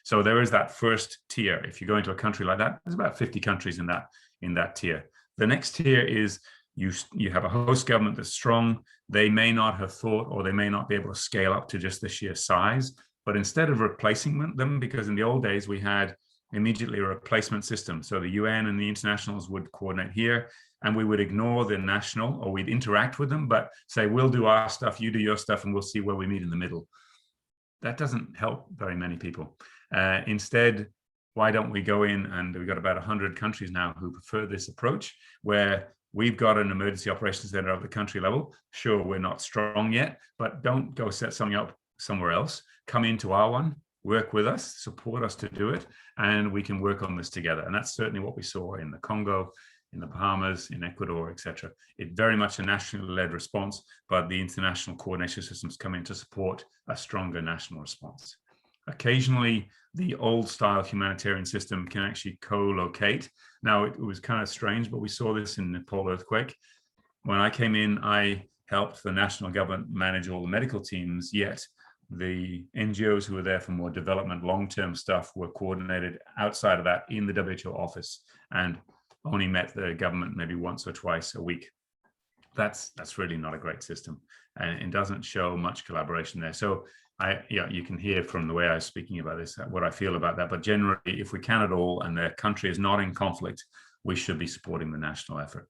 So there is that first tier. If you go into a country like that, there's about 50 countries in that tier. The next tier is you have a host government that's strong. They may not have thought, or they may not be able to scale up to just the sheer size, but instead of replacing them, because in the old days we had immediately a replacement system. So the UN and the internationals would coordinate here, and we would ignore the national, or we'd interact with them, but say, we'll do our stuff, you do your stuff, and we'll see where we meet in the middle. That doesn't help very many people. Instead, why don't we go in, and we've got about 100 countries now who prefer this approach, where we've got an emergency operations center at the country level. Sure, we're not strong yet, but don't go set something up somewhere else. Come into our one, work with us, support us to do it, and we can work on this together. And that's certainly what we saw in the Congo, in the Bahamas, in Ecuador, etc. It's very much a nationally led response, but the international coordination systems come in to support a stronger national response. Occasionally, the old style humanitarian system can actually co-locate. Now, it was kind of strange, but we saw this in the Nepal earthquake. When I came in, I helped the national government manage all the medical teams, yet the NGOs who were there for more development, long-term stuff were coordinated outside of that in the WHO office, and only met the government maybe once or twice a week. That's really not a great system, and it doesn't show much collaboration there. So you can hear from the way I was speaking about this, what I feel about that. But generally, if we can at all, and the country is not in conflict, we should be supporting the national effort.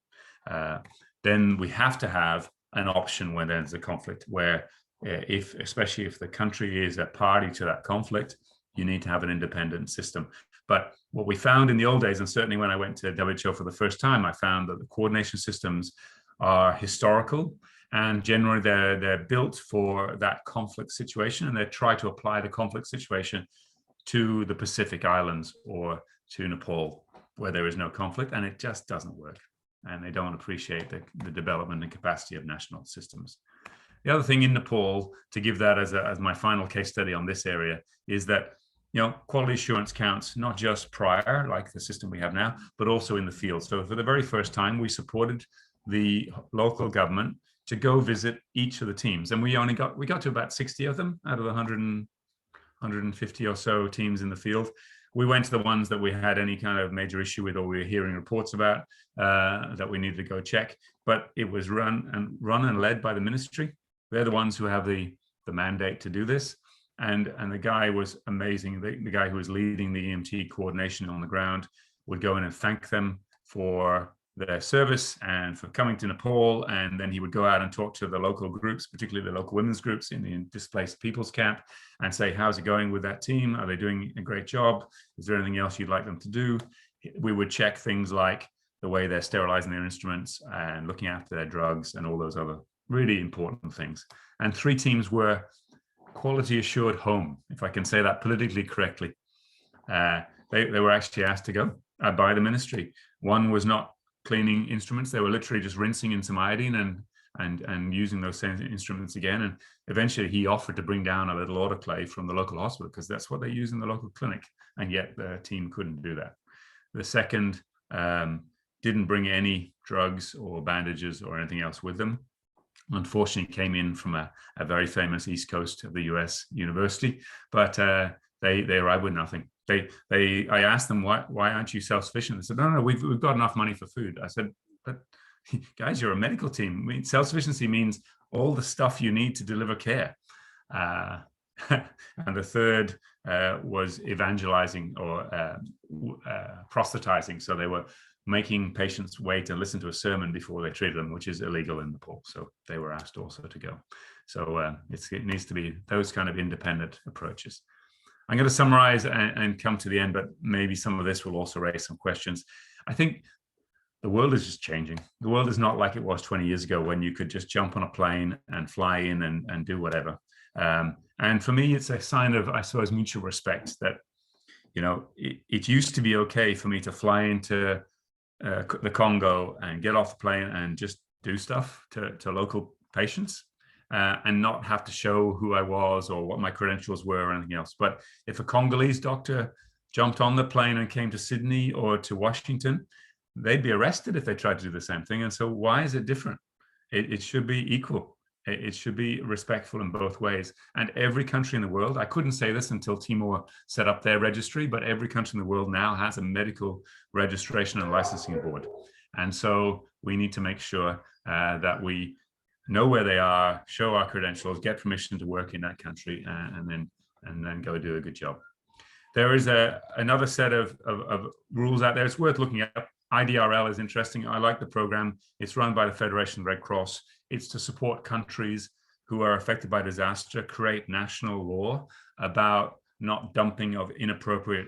Then we have to have an option when there's a conflict, where especially if the country is a party to that conflict, you need to have an independent system. But what we found in the old days, and certainly when I went to WHO for the first time, I found that the coordination systems are historical, and generally they're built for that conflict situation, and they try to apply the conflict situation to the Pacific Islands or to Nepal, where there is no conflict, and it just doesn't work. And they don't appreciate the development and capacity of national systems. The other thing in Nepal, to give that as my final case study on this area, is that quality assurance counts not just prior, like the system we have now, but also in the field. So for the very first time, we supported the local government to go visit each of the teams, and we got to about 60 of them out of the 150 or so teams in the field. We went to the ones that we had any kind of major issue with, or we were hearing reports about that we needed to go check. But it was run and led by the ministry. They're the ones who have the mandate to do this. And the guy was amazing. The guy who was leading the EMT coordination on the ground would go in and thank them for their service and for coming to Nepal. And then he would go out and talk to the local groups, particularly the local women's groups in the displaced people's camp, and say, how's it going with that team? Are they doing a great job? Is there anything else you'd like them to do? We would check things like the way they're sterilizing their instruments and looking after their drugs and all those other really important things. And 3 teams were quality assured home, if I can say that politically correctly. They were actually asked to go by the ministry. One was not cleaning instruments. They were literally just rinsing in some iodine and using those same instruments again. And eventually he offered to bring down a little autoclave from the local hospital, because that's what they use in the local clinic. And yet the team couldn't do that. The second didn't bring any drugs or bandages or anything else with them. Unfortunately, came in from a very famous East Coast of the US university, but they arrived with nothing. I asked them, why aren't you self-sufficient? They said, no, we've got enough money for food. I said, but guys, you're a medical team. I mean, self-sufficiency means all the stuff you need to deliver care. And the third was evangelizing or proselytizing. So they were making patients wait and listen to a sermon before they treated them, which is illegal in Nepal. So they were asked also to go. So it needs to be those kind of independent approaches. I'm going to summarize and come to the end, but maybe some of this will also raise some questions. I think the world is just changing. The world is not like it was 20 years ago, when you could just jump on a plane and fly in and do whatever. And for me, it's a sign of, I suppose, mutual respect that, it used to be okay for me to fly into the Congo and get off the plane and just do stuff to local patients and not have to show who I was or what my credentials were or anything else. But if a Congolese doctor jumped on the plane and came to Sydney or to Washington, they'd be arrested if they tried to do the same thing. And so why is it different? It should be equal. It should be respectful in both ways. And every country in the world, I couldn't say this until Timor set up their registry, but every country in the world now has a medical registration and licensing board. And so we need to make sure that we know where they are, show our credentials, get permission to work in that country, and then go do a good job. There is another set of rules out there. It's worth looking at. IDRL is interesting. I like the program. It's run by the Federation of Red Cross. It's to support countries who are affected by disaster, create national law about not dumping of inappropriate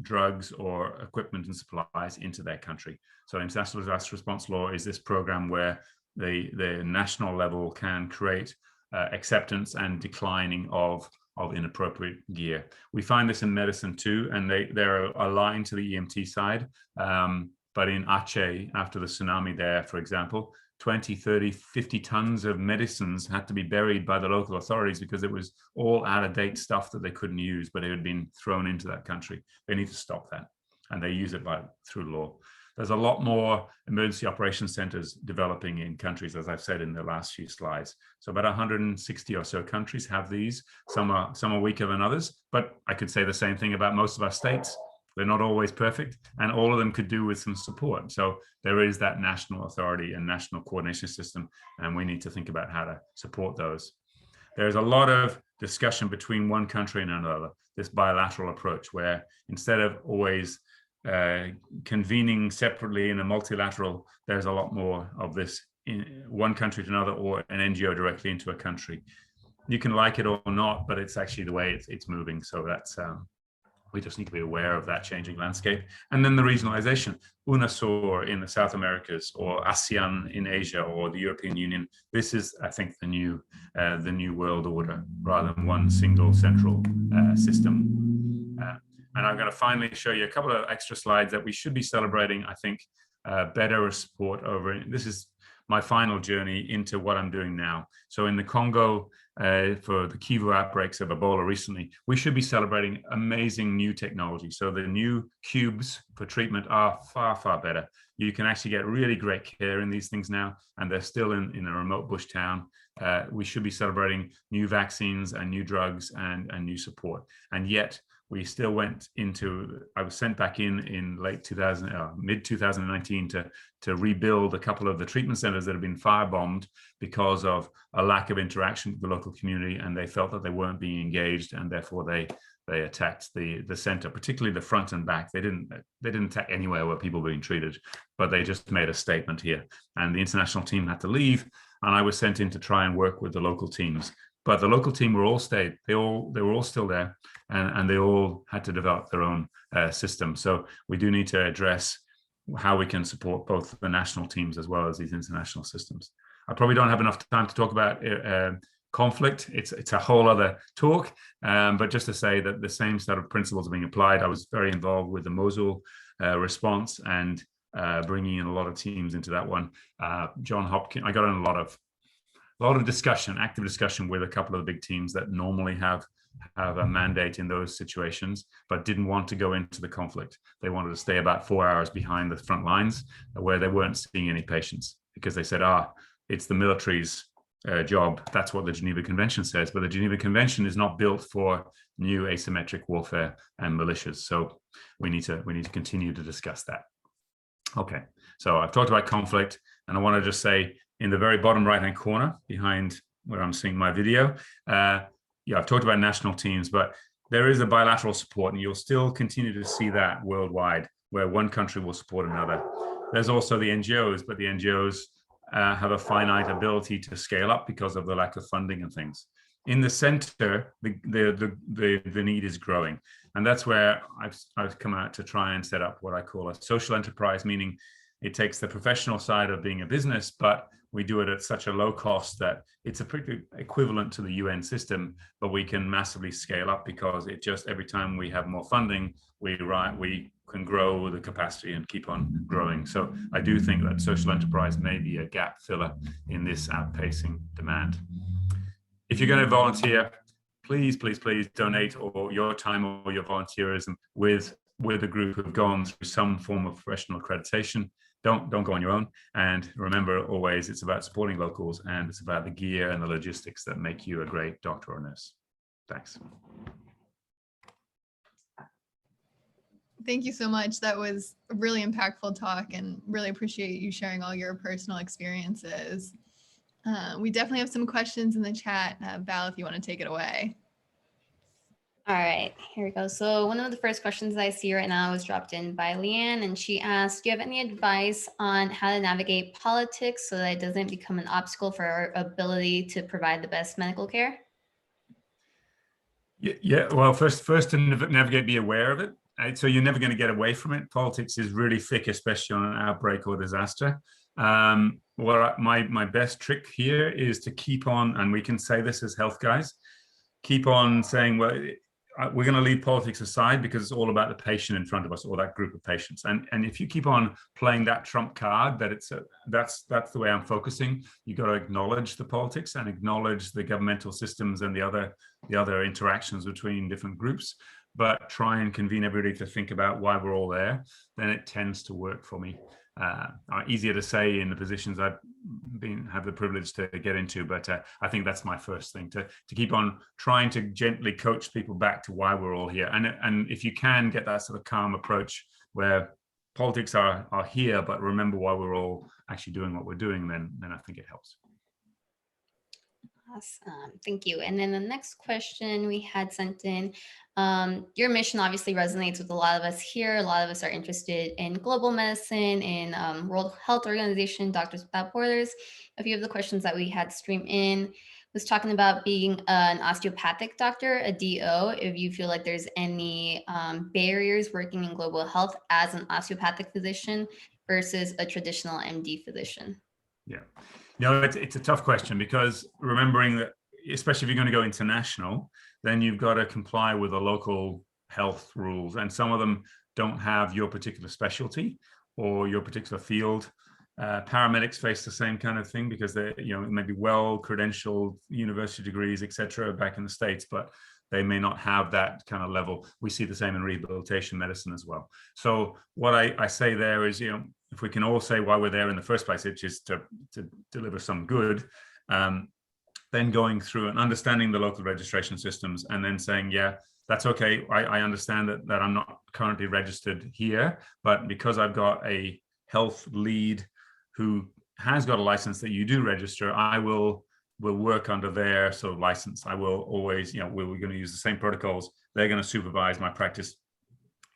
drugs or equipment and supplies into their country. So International Disaster Response Law is this program where the national level can create acceptance and declining of inappropriate gear. We find this in medicine too, and they're aligned to the EMT side. But in Aceh, after the tsunami there, for example, 20, 30, 50 tons of medicines had to be buried by the local authorities because it was all out-of-date stuff that they couldn't use, but it had been thrown into that country. They need to stop that, and they use it through law. There's a lot more emergency operations centers developing in countries, as I've said in the last few slides. So about 160 or so countries have these. Some are weaker than others, but I could say the same thing about most of our states. They're not always perfect, and all of them could do with some support. So there is that national authority and national coordination system, and we need to think about how to support those. There's a lot of discussion between one country and another, this bilateral approach, where instead of always convening separately in a multilateral, there's a lot more of this in one country to another, or an NGO directly into a country. You can like it or not, but it's actually the way it's moving. So that's we just need to be aware of that changing landscape. And then the regionalization, UNASUR in the South Americas, or ASEAN in Asia, or the European Union. This is, I think, the new world order, rather than one single central system. And I'm going to finally show you a couple of extra slides that we should be celebrating, I think, better support over. This is my final journey into what I'm doing now. So in the Congo, for the Kivu outbreaks of Ebola recently, we should be celebrating amazing new technology. So the new cubes for treatment are far, far better. You can actually get really great care in these things now, and they're still in a remote bush town. We should be celebrating new vaccines and new drugs and new support. And yet, we still went into, I was sent back in late mid 2019 to rebuild a couple of the treatment centers that have been firebombed because of a lack of interaction with the local community, and they felt that they weren't being engaged, and therefore they attacked the center, particularly the front and back. They didn't attack anywhere where people were being treated, but they just made a statement here. And the international team had to leave, and I was sent in to try and work with the local teams. But the local team were all stayed. They were all still there, and they all had to develop their own system. So we do need to address how we can support both the national teams as well as these international systems. I probably don't have enough time to talk about conflict. It's a whole other talk, but just to say that the same set of principles are being applied. I was very involved with the Mosul response and bringing in a lot of teams into that one. John Hopkins, I got in a lot of discussion, active discussion with a couple of the big teams that normally have a mandate in those situations, but didn't want to go into the conflict. They wanted to stay about 4 hours behind the front lines where they weren't seeing any patients, because they said, it's the military's job. That's what the Geneva Convention says, but the Geneva Convention is not built for new asymmetric warfare and militias. So we need to continue to discuss that. Okay, so I've talked about conflict, and I want to just say, in the very bottom right-hand corner, behind where I'm seeing my video, I've talked about national teams, but there is a bilateral support, and you'll still continue to see that worldwide, where one country will support another. There's also the NGOs, but the NGOs have a finite ability to scale up because of the lack of funding and things. In the center, the need is growing, and that's where I've come out to try and set up what I call a social enterprise, meaning it takes the professional side of being a business, but we do it at such a low cost that it's a pretty equivalent to the UN system, but we can massively scale up because it just, every time we have more funding, we can grow the capacity and keep on growing. So I do think that social enterprise may be a gap filler in this outpacing demand. If you're going to volunteer, please donate or your time or your volunteerism with with a group who've gone through some form of professional accreditation. Don't go on your own. And remember, always, it's about supporting locals, and it's about the gear and the logistics that make you a great doctor or nurse. Thanks. Thank you so much. That was a really impactful talk, and really appreciate you sharing all your personal experiences. We definitely have some questions in the chat. Val, if you want to take it away. All right, here we go. So one of the first questions I see right now was dropped in by Leanne, and she asked, do you have any advice on how to navigate politics so that it doesn't become an obstacle for our ability to provide the best medical care? Yeah. Well, first to navigate, be aware of it. Right? So you're never going to get away from it. Politics is really thick, especially on an outbreak or disaster. My best trick here is to keep on, and we can say this as health guys, keep on saying, well, we're going to leave politics aside because it's all about the patient in front of us, or that group of patients. And if you keep on playing that trump card, that that's the way I'm focusing. You got to acknowledge the politics and acknowledge the governmental systems and the other interactions between different groups, but try and convene everybody to think about why we're all there. Then it tends to work for me. Easier to say in the positions I've have the privilege to get into, but I think that's my first thing, to keep on trying to gently coach people back to why we're all here. And if you can get that sort of calm approach where politics are here, but remember why we're all actually doing what we're doing, then I think it helps. Awesome, thank you. And then the next question we had sent in, your mission obviously resonates with a lot of us here. A lot of us are interested in global medicine, in World Health Organization, Doctors Without Borders. A few of the questions that we had streamed in was talking about being an osteopathic doctor, a DO, if you feel like there's any barriers working in global health as an osteopathic physician versus a traditional MD physician. Yeah. No, it's a tough question, because remembering that, especially if you're going to go international, then you've got to comply with the local health rules. And some of them don't have your particular specialty or your particular field. Paramedics face the same kind of thing because they're, maybe well-credentialed university degrees, etc., back in the States, but they may not have that kind of level. We see the same in rehabilitation medicine as well. So what I say there is, if we can all say why we're there in the first place, which is to deliver some good, then going through and understanding the local registration systems, and then saying, yeah, that's okay. I understand that I'm not currently registered here, but because I've got a health lead who has got a license that you do register, I will work under their sort of license. I will always, we're going to use the same protocols. They're going to supervise my practice.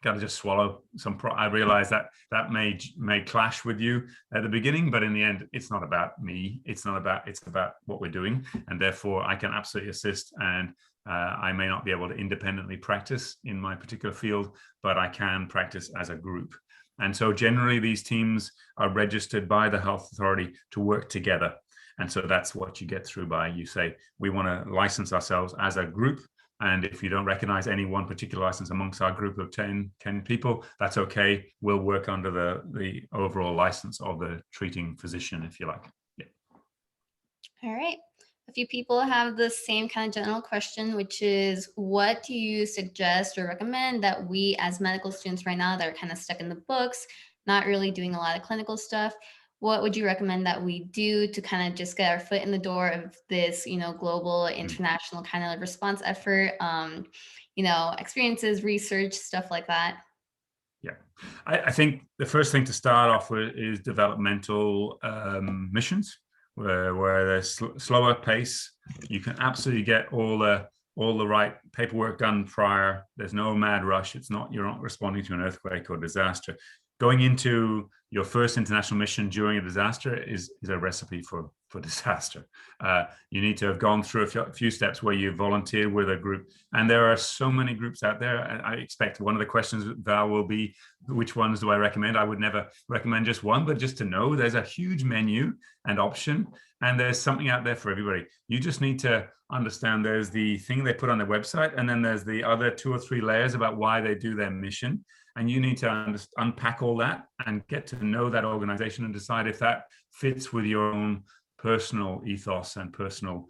Got to just swallow some. I realize that may clash with you at the beginning, but in the end, it's not about me. It's about what we're doing, and therefore I can absolutely assist. And I may not be able to independently practice in my particular field, but I can practice as a group. And so generally, these teams are registered by the health authority to work together. And so that's what you get through by, you say, we want to license ourselves as a group. And if you don't recognize any one particular license amongst our group of 10 people, that's okay. We'll work under the overall license of the treating physician, if you like. Yeah. All right. A few people have the same kind of general question, which is, what do you suggest or recommend that we as medical students right now that are kind of stuck in the books, not really doing a lot of clinical stuff, what would you recommend that we do to kind of just get our foot in the door of this, global, international kind of response effort, experiences, research, stuff like that? Yeah, I think the first thing to start off with is developmental missions, where there's slower pace. You can absolutely get all the right paperwork done prior. There's no mad rush. You're not responding to an earthquake or disaster. Going into your first international mission during a disaster is a recipe for disaster. You need to have gone through a few steps where you volunteer with a group. And there are so many groups out there. And I expect one of the questions, Val, will be, which ones do I recommend? I would never recommend just one, but just to know there's a huge menu and option, and there's something out there for everybody. You just need to understand there's the thing they put on their website, and then there's the other 2 or 3 layers about why they do their mission. And you need to unpack all that and get to know that organization and decide if that fits with your own personal ethos and personal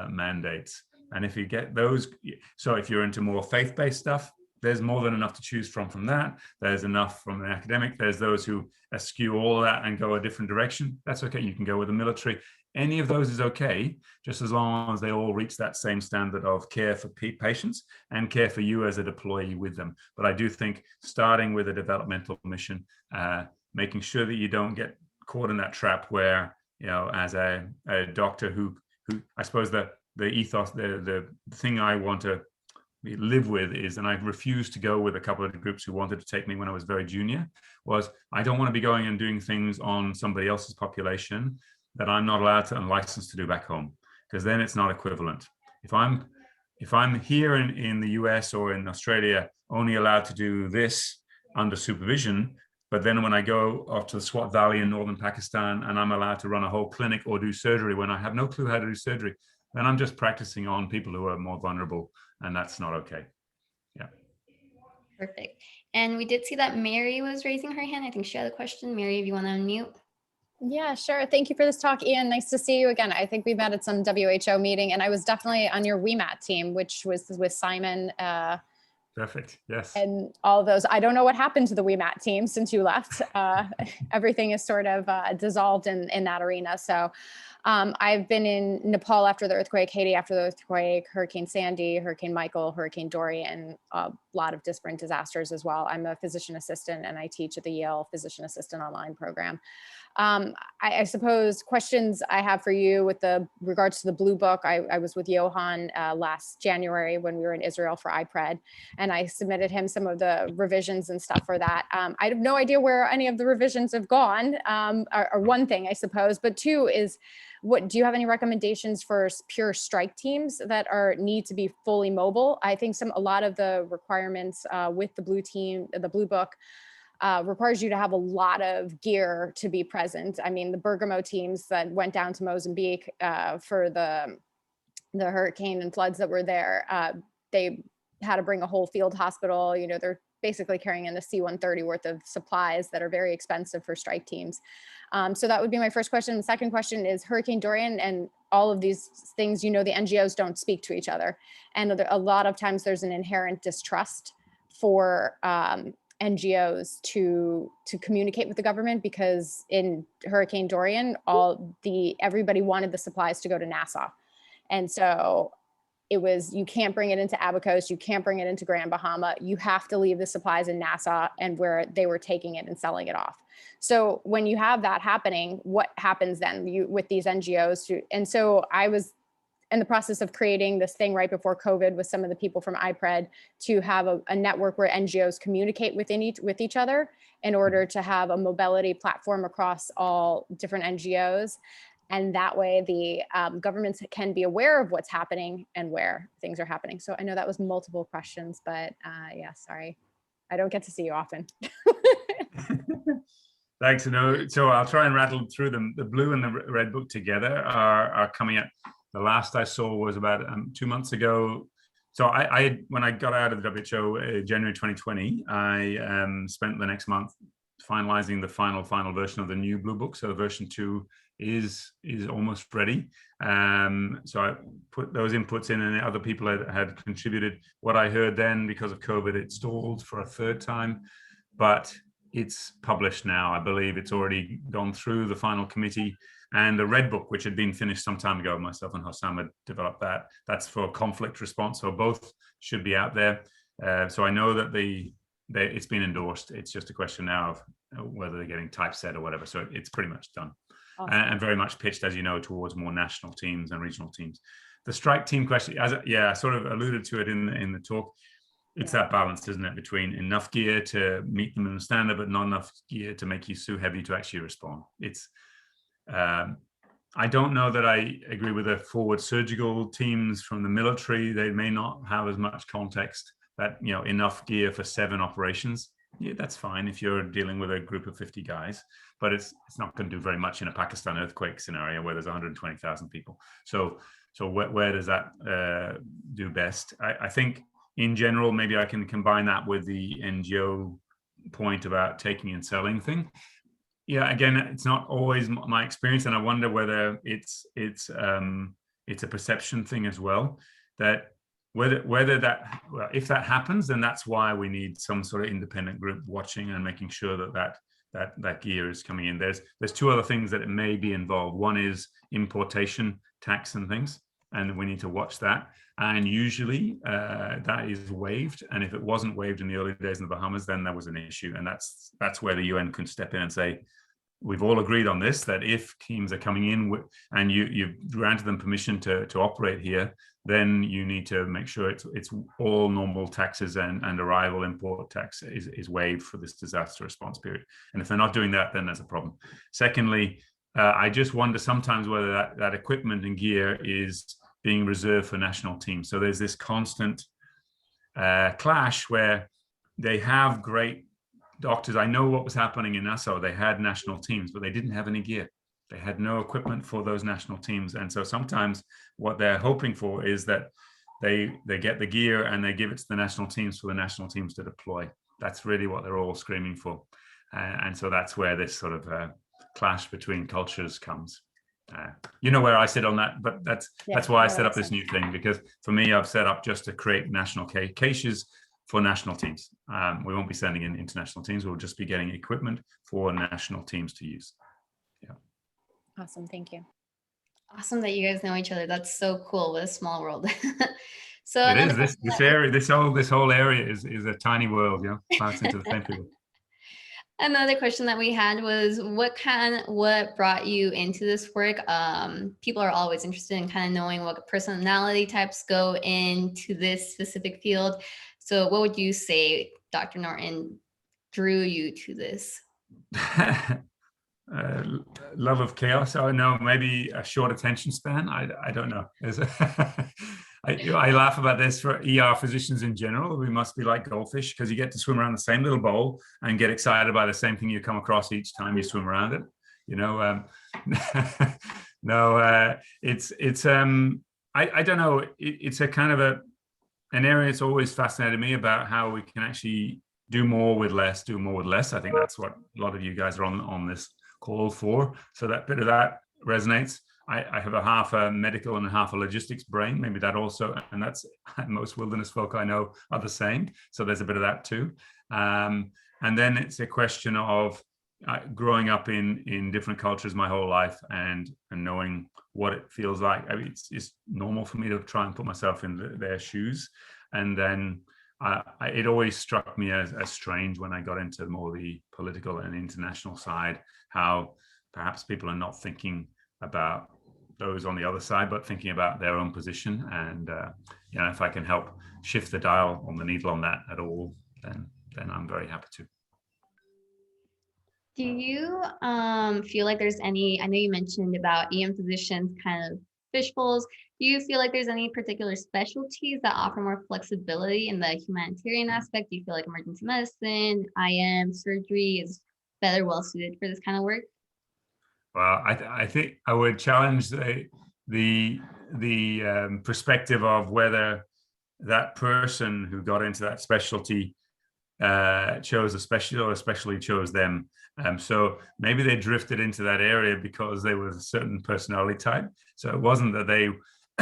mandates. And if you get those, so if you're into more faith-based stuff, there's more than enough to choose from that. There's enough from an academic. There's those who eschew all of that and go a different direction. That's okay. You can go with the military. Any of those is okay, just as long as they all reach that same standard of care for patients and care for you as a deployee with them. But I do think starting with a developmental mission, making sure that you don't get caught in that trap where, as a doctor who I suppose the ethos, the thing I want to live with is, and I refused to go with a couple of the groups who wanted to take me when I was very junior, was I don't want to be going and doing things on somebody else's population that I'm not allowed to and licensed to do back home, because then it's not equivalent. If I'm here in the US or in Australia only allowed to do this under supervision, but then when I go off to the Swat Valley in northern Pakistan and I'm allowed to run a whole clinic or do surgery when I have no clue how to do surgery, then I'm just practicing on people who are more vulnerable, and that's not okay. Yeah. Perfect. And we did see that Mary was raising her hand. I think she had a question. Mary, if you want to unmute. Yeah, sure. Thank you for this talk, Ian. Nice to see you again. I think we met at some WHO meeting, and I was definitely on your WeMat team, which was with Simon. Perfect. Yes. And all of those. I don't know what happened to the WeMat team since you left. Everything is sort of dissolved in that arena. So I've been in Nepal after the earthquake, Haiti after the earthquake, Hurricane Sandy, Hurricane Michael, Hurricane Dorian, a lot of different disasters as well. I'm a physician assistant and I teach at the Yale Physician Assistant Online program. I suppose questions I have for you with regards to the Blue Book. I was with Johan last January when we were in Israel for IPRED, and I submitted him some of the revisions and stuff for that. I have no idea where any of the revisions have gone, or one thing, I suppose, but two is, do you have any recommendations for pure strike teams that need to be fully mobile? I think a lot of the requirements with the Blue Book, requires you to have a lot of gear to be present. I mean, the Bergamo teams that went down to Mozambique for the hurricane and floods that were there, they had to bring a whole field hospital. They're basically carrying in the C-130 worth of supplies that are very expensive for strike teams. So that would be my first question. The second question is Hurricane Dorian and all of these things, the NGOs don't speak to each other. And a lot of times there's an inherent distrust for NGOs to communicate with the government, because in Hurricane Dorian, everybody wanted the supplies to go to Nassau. And so it was, you can't bring it into Abacos, you can't bring it into Grand Bahama, you have to leave the supplies in Nassau and where they were taking it and selling it off. So when you have that happening, what happens then with these NGOs? And so I was in the process of creating this thing right before COVID with some of the people from IPRED to have a network where NGOs communicate with each other in order to have a mobility platform across all different NGOs. And that way the governments can be aware of what's happening and where things are happening. So I know that was multiple questions, but yeah, sorry. I don't get to see you often. Thanks. So I'll try and rattle through them. The Blue and the Red Book together are coming out. The last I saw was about 2 months ago. So when I got out of the WHO January 2020, I spent the next month finalizing the final version of the new Blue Book. So version 2 is almost ready. So I put those inputs in, and other people had contributed. What I heard then, because of COVID, it stalled for a third time, but it's published now. I believe it's already gone through the final committee. And the Red Book, which had been finished some time ago, myself and Hossam had developed that. That's for conflict response. So both should be out there. So I know that it's been endorsed. It's just a question now of whether they're getting typeset or whatever. So it's pretty much done. Awesome. And very much pitched, as you know, towards more national teams and regional teams. The strike team question, I sort of alluded to it in the talk. It's that balance, isn't it, between enough gear to meet them in the standard, but not enough gear to make you so heavy to actually respond. I don't know that I agree with the forward surgical teams from the military. They may not have as much context that, enough gear for 7 operations. Yeah, that's fine if you're dealing with a group of 50 guys, but it's not going to do very much in a Pakistan earthquake scenario where there's 120,000 people. So where does that do best? I think in general, maybe I can combine that with the NGO point about taking and selling thing. Yeah, again, it's not always my experience, and I wonder whether it's a perception thing as well. That whether that, well, if that happens, then that's why we need some sort of independent group watching and making sure that gear is coming in. There's two other things that it may be involved. One is importation tax and things, and we need to watch that. And usually that is waived. And if it wasn't waived in the early days in the Bahamas, then there was an issue. And that's where the UN can step in and say, we've all agreed on this, that if teams are coming in and you've granted them permission to operate here, then you need to make sure it's all normal taxes and arrival import tax is waived for this disaster response period. And if they're not doing that, then there's a problem. Secondly, I just wonder sometimes whether that equipment and gear is being reserved for national teams. So there's this constant clash where they have great doctors. I know what was happening in Nassau. They had national teams, but they didn't have any gear. They had no equipment for those national teams. And so sometimes what they're hoping for is that they get the gear and they give it to the national teams for the national teams to deploy. That's really what they're all screaming for. And so that's where this sort of clash between cultures comes. You know where I sit on that, but that's why I set up this new thing, because for me, I've set up just to create national caches for national teams. We won't be sending in international teams. We'll just be getting equipment for national teams to use. Yeah. Awesome. Thank you. Awesome that you guys know each other. That's so cool. What a small world. So it is this area, this whole area is a tiny world, you know, plants into the same people. Another question that we had was what brought you into this work? People are always interested in kind of knowing what personality types go into this specific field. So what would you say, Dr. Norton, drew you to this? Love of chaos. Oh no, maybe a short attention span. I don't know. I laugh about this for ER physicians in general. We must be like goldfish because you get to swim around the same little bowl and get excited by the same thing you come across each time you swim around it. You know, no, it's I don't know. It's a kind of an area that's always fascinated me about how we can actually do more with less. I think that's what a lot of you guys are on this call for. So that bit of that resonates. I have a half a medical and a half a logistics brain, maybe that also, and that's most wilderness folk I know are the same. So there's a bit of that too. And then it's a question of growing up in different cultures my whole life and knowing what it feels like. I mean, it's normal for me to try and put myself in their shoes. And then it always struck me as strange when I got into more the political and international side, how perhaps people are not thinking about those on the other side, but thinking about their own position. And you know, if I can help shift the dial on the needle on that at all, then I'm very happy to. Do you feel like there's any, I know you mentioned about EM physicians kind of fishbowls. Do you feel like there's any particular specialties that offer more flexibility in the humanitarian aspect? Do you feel like emergency medicine, IM, surgery is better well suited for this kind of work? Well, I think I would challenge the perspective of whether that person who got into that specialty chose a specialty or a specialty chose them. So maybe they drifted into that area because they were a certain personality type. So it wasn't that they,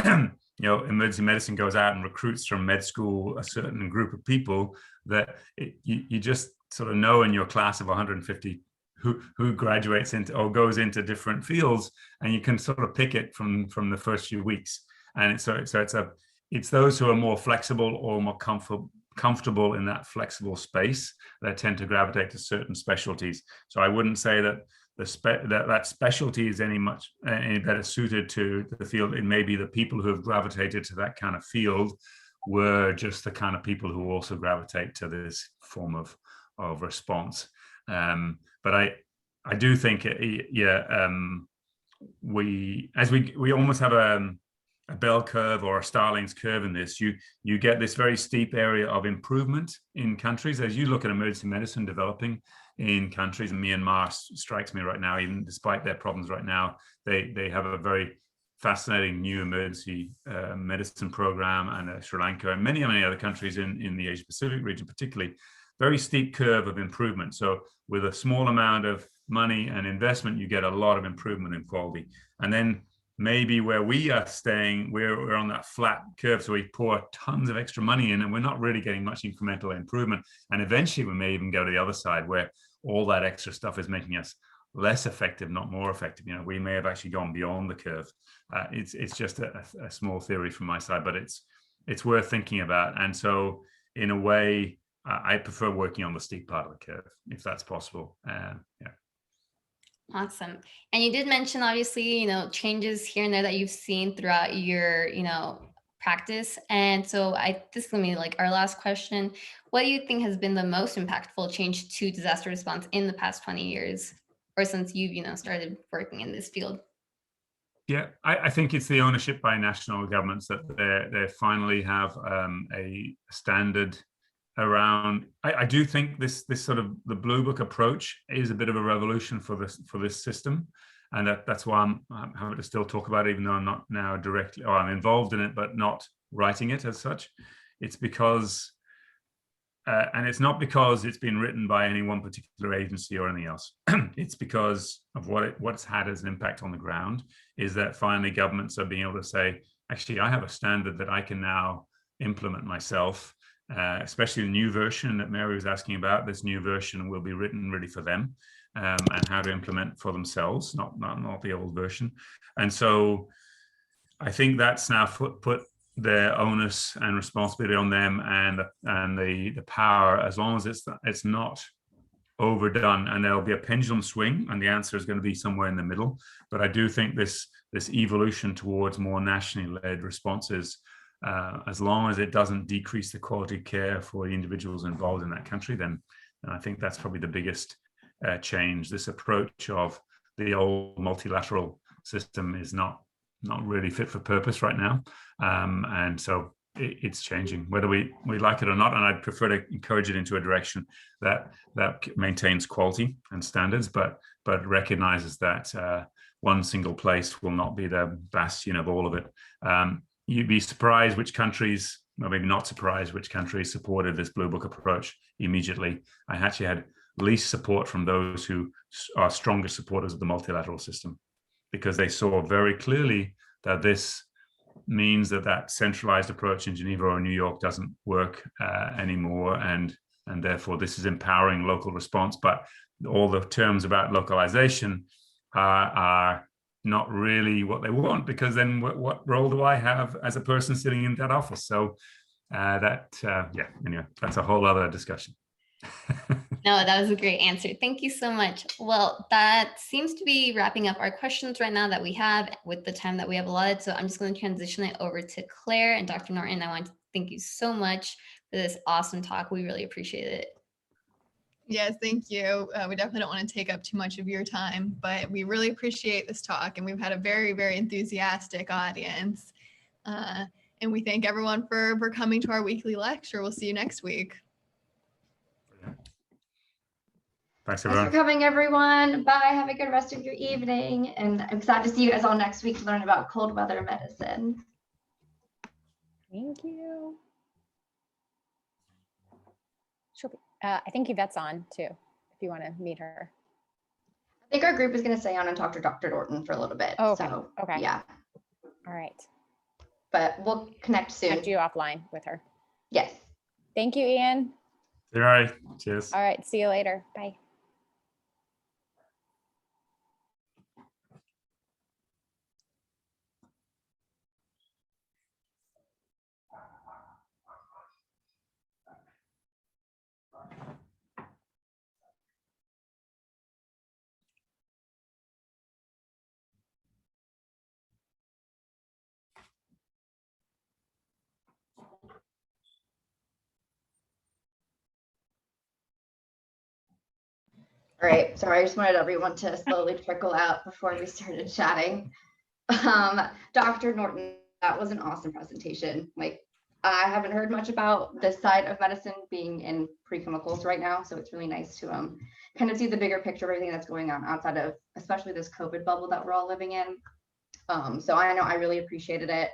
you know, emergency medicine goes out and recruits from med school a certain group of people that you just sort of know in your class of 150 who graduates into or goes into different fields, and you can sort of pick it from the first few weeks. And so it's those who are more flexible or more comfortable in that flexible space that tend to gravitate to certain specialties. So I wouldn't say that that specialty is any better suited to the field. It may be the people who have gravitated to that kind of field were just the kind of people who also gravitate to this form of response. But I do think, we almost have a bell curve or a Starling's curve in this. You get this very steep area of improvement in countries as you look at emergency medicine developing in countries. And Myanmar strikes me right now, even despite their problems right now, they have a very fascinating new emergency medicine program, and Sri Lanka and many other countries in the Asia Pacific region, particularly. Very steep curve of improvement. So with a small amount of money and investment, you get a lot of improvement in quality. And then maybe where we are staying, we're on that flat curve, so we pour tons of extra money in and we're not really getting much incremental improvement. And eventually we may even go to the other side where all that extra stuff is making us less effective, not more effective. You know, we may have actually gone beyond the curve. It's just a small theory from my side, but it's worth thinking about. And so in a way, I prefer working on the steep part of the curve, if that's possible. Yeah. Awesome. And you did mention, obviously, changes here and there that you've seen throughout your, practice. And so this is going to be like our last question. What do you think has been the most impactful change to disaster response in the past 20 years, or since you've, started working in this field? Yeah, I think it's the ownership by national governments that they finally have a standard around. I do think this sort of the Blue Book approach is a bit of a revolution for this system, and that's why I'm having to still talk about it, even though I'm not now directly, or I'm involved in it, but not writing it as such. It's because, and it's not because it's been written by any one particular agency or anything else. It's because of what's had as an impact on the ground, is that finally governments are being able to say, actually, I have a standard that I can now implement myself. Especially the new version that Mary was asking about. This new version will be written really for them, and how to implement for themselves, not the old version. And so I think that's now put their onus and responsibility on them, and the power, as long as it's not overdone. And there'll be a pendulum swing, and the answer is going to be somewhere in the middle. But I do think this evolution towards more nationally led responses, as long as it doesn't decrease the quality of care for the individuals involved in that country, then I think that's probably the biggest change. This approach of the old multilateral system is not really fit for purpose right now, and so it's changing, whether we like it or not. And I'd prefer to encourage it into a direction that maintains quality and standards, but recognizes that one single place will not be the bastion of all of it. You'd be surprised which countries, or maybe not surprised which countries supported this Blue Book approach immediately. I actually had least support from those who are strongest supporters of the multilateral system, because they saw very clearly that this means that centralized approach in Geneva or New York doesn't work anymore, and therefore this is empowering local response. But all the terms about localization are not really what they want, because then what role do I have as a person sitting in that office? So anyway, that's a whole other discussion. No, that was a great answer. Thank you so much. Well, that seems to be wrapping up our questions right now that we have with the time that we have allotted. So I'm just going to transition it over to Claire and Dr. Norton. I want to thank you so much for this awesome talk. We really appreciate it. Yes, thank you. We definitely don't want to take up too much of your time, but we really appreciate this talk, and we've had a very, very enthusiastic audience. And we thank everyone for coming to our weekly lecture. We'll see you next week. Thanks, Thanks for coming, everyone. Bye. Have a good rest of your evening. And I'm excited to see you guys all next week to learn about cold weather medicine. Thank you. I think Yvette's on too, if you want to meet her. I think our group is going to stay on and talk to Dr. Norton for a little bit. Oh, okay. So, Okay. Yeah. All right. But we'll connect soon. Connect you offline with her. Yes. Thank you, Ian. All right. Cheers. All right. See you later. Bye. All right. Sorry, I just wanted everyone to slowly trickle out before we started chatting. Dr. Norton, that was an awesome presentation. Like, I haven't heard much about this side of medicine being in pre-clinicals right now, so it's really nice to kind of see the bigger picture of everything that's going on outside of, especially this COVID bubble that we're all living in. So I know I really appreciated it.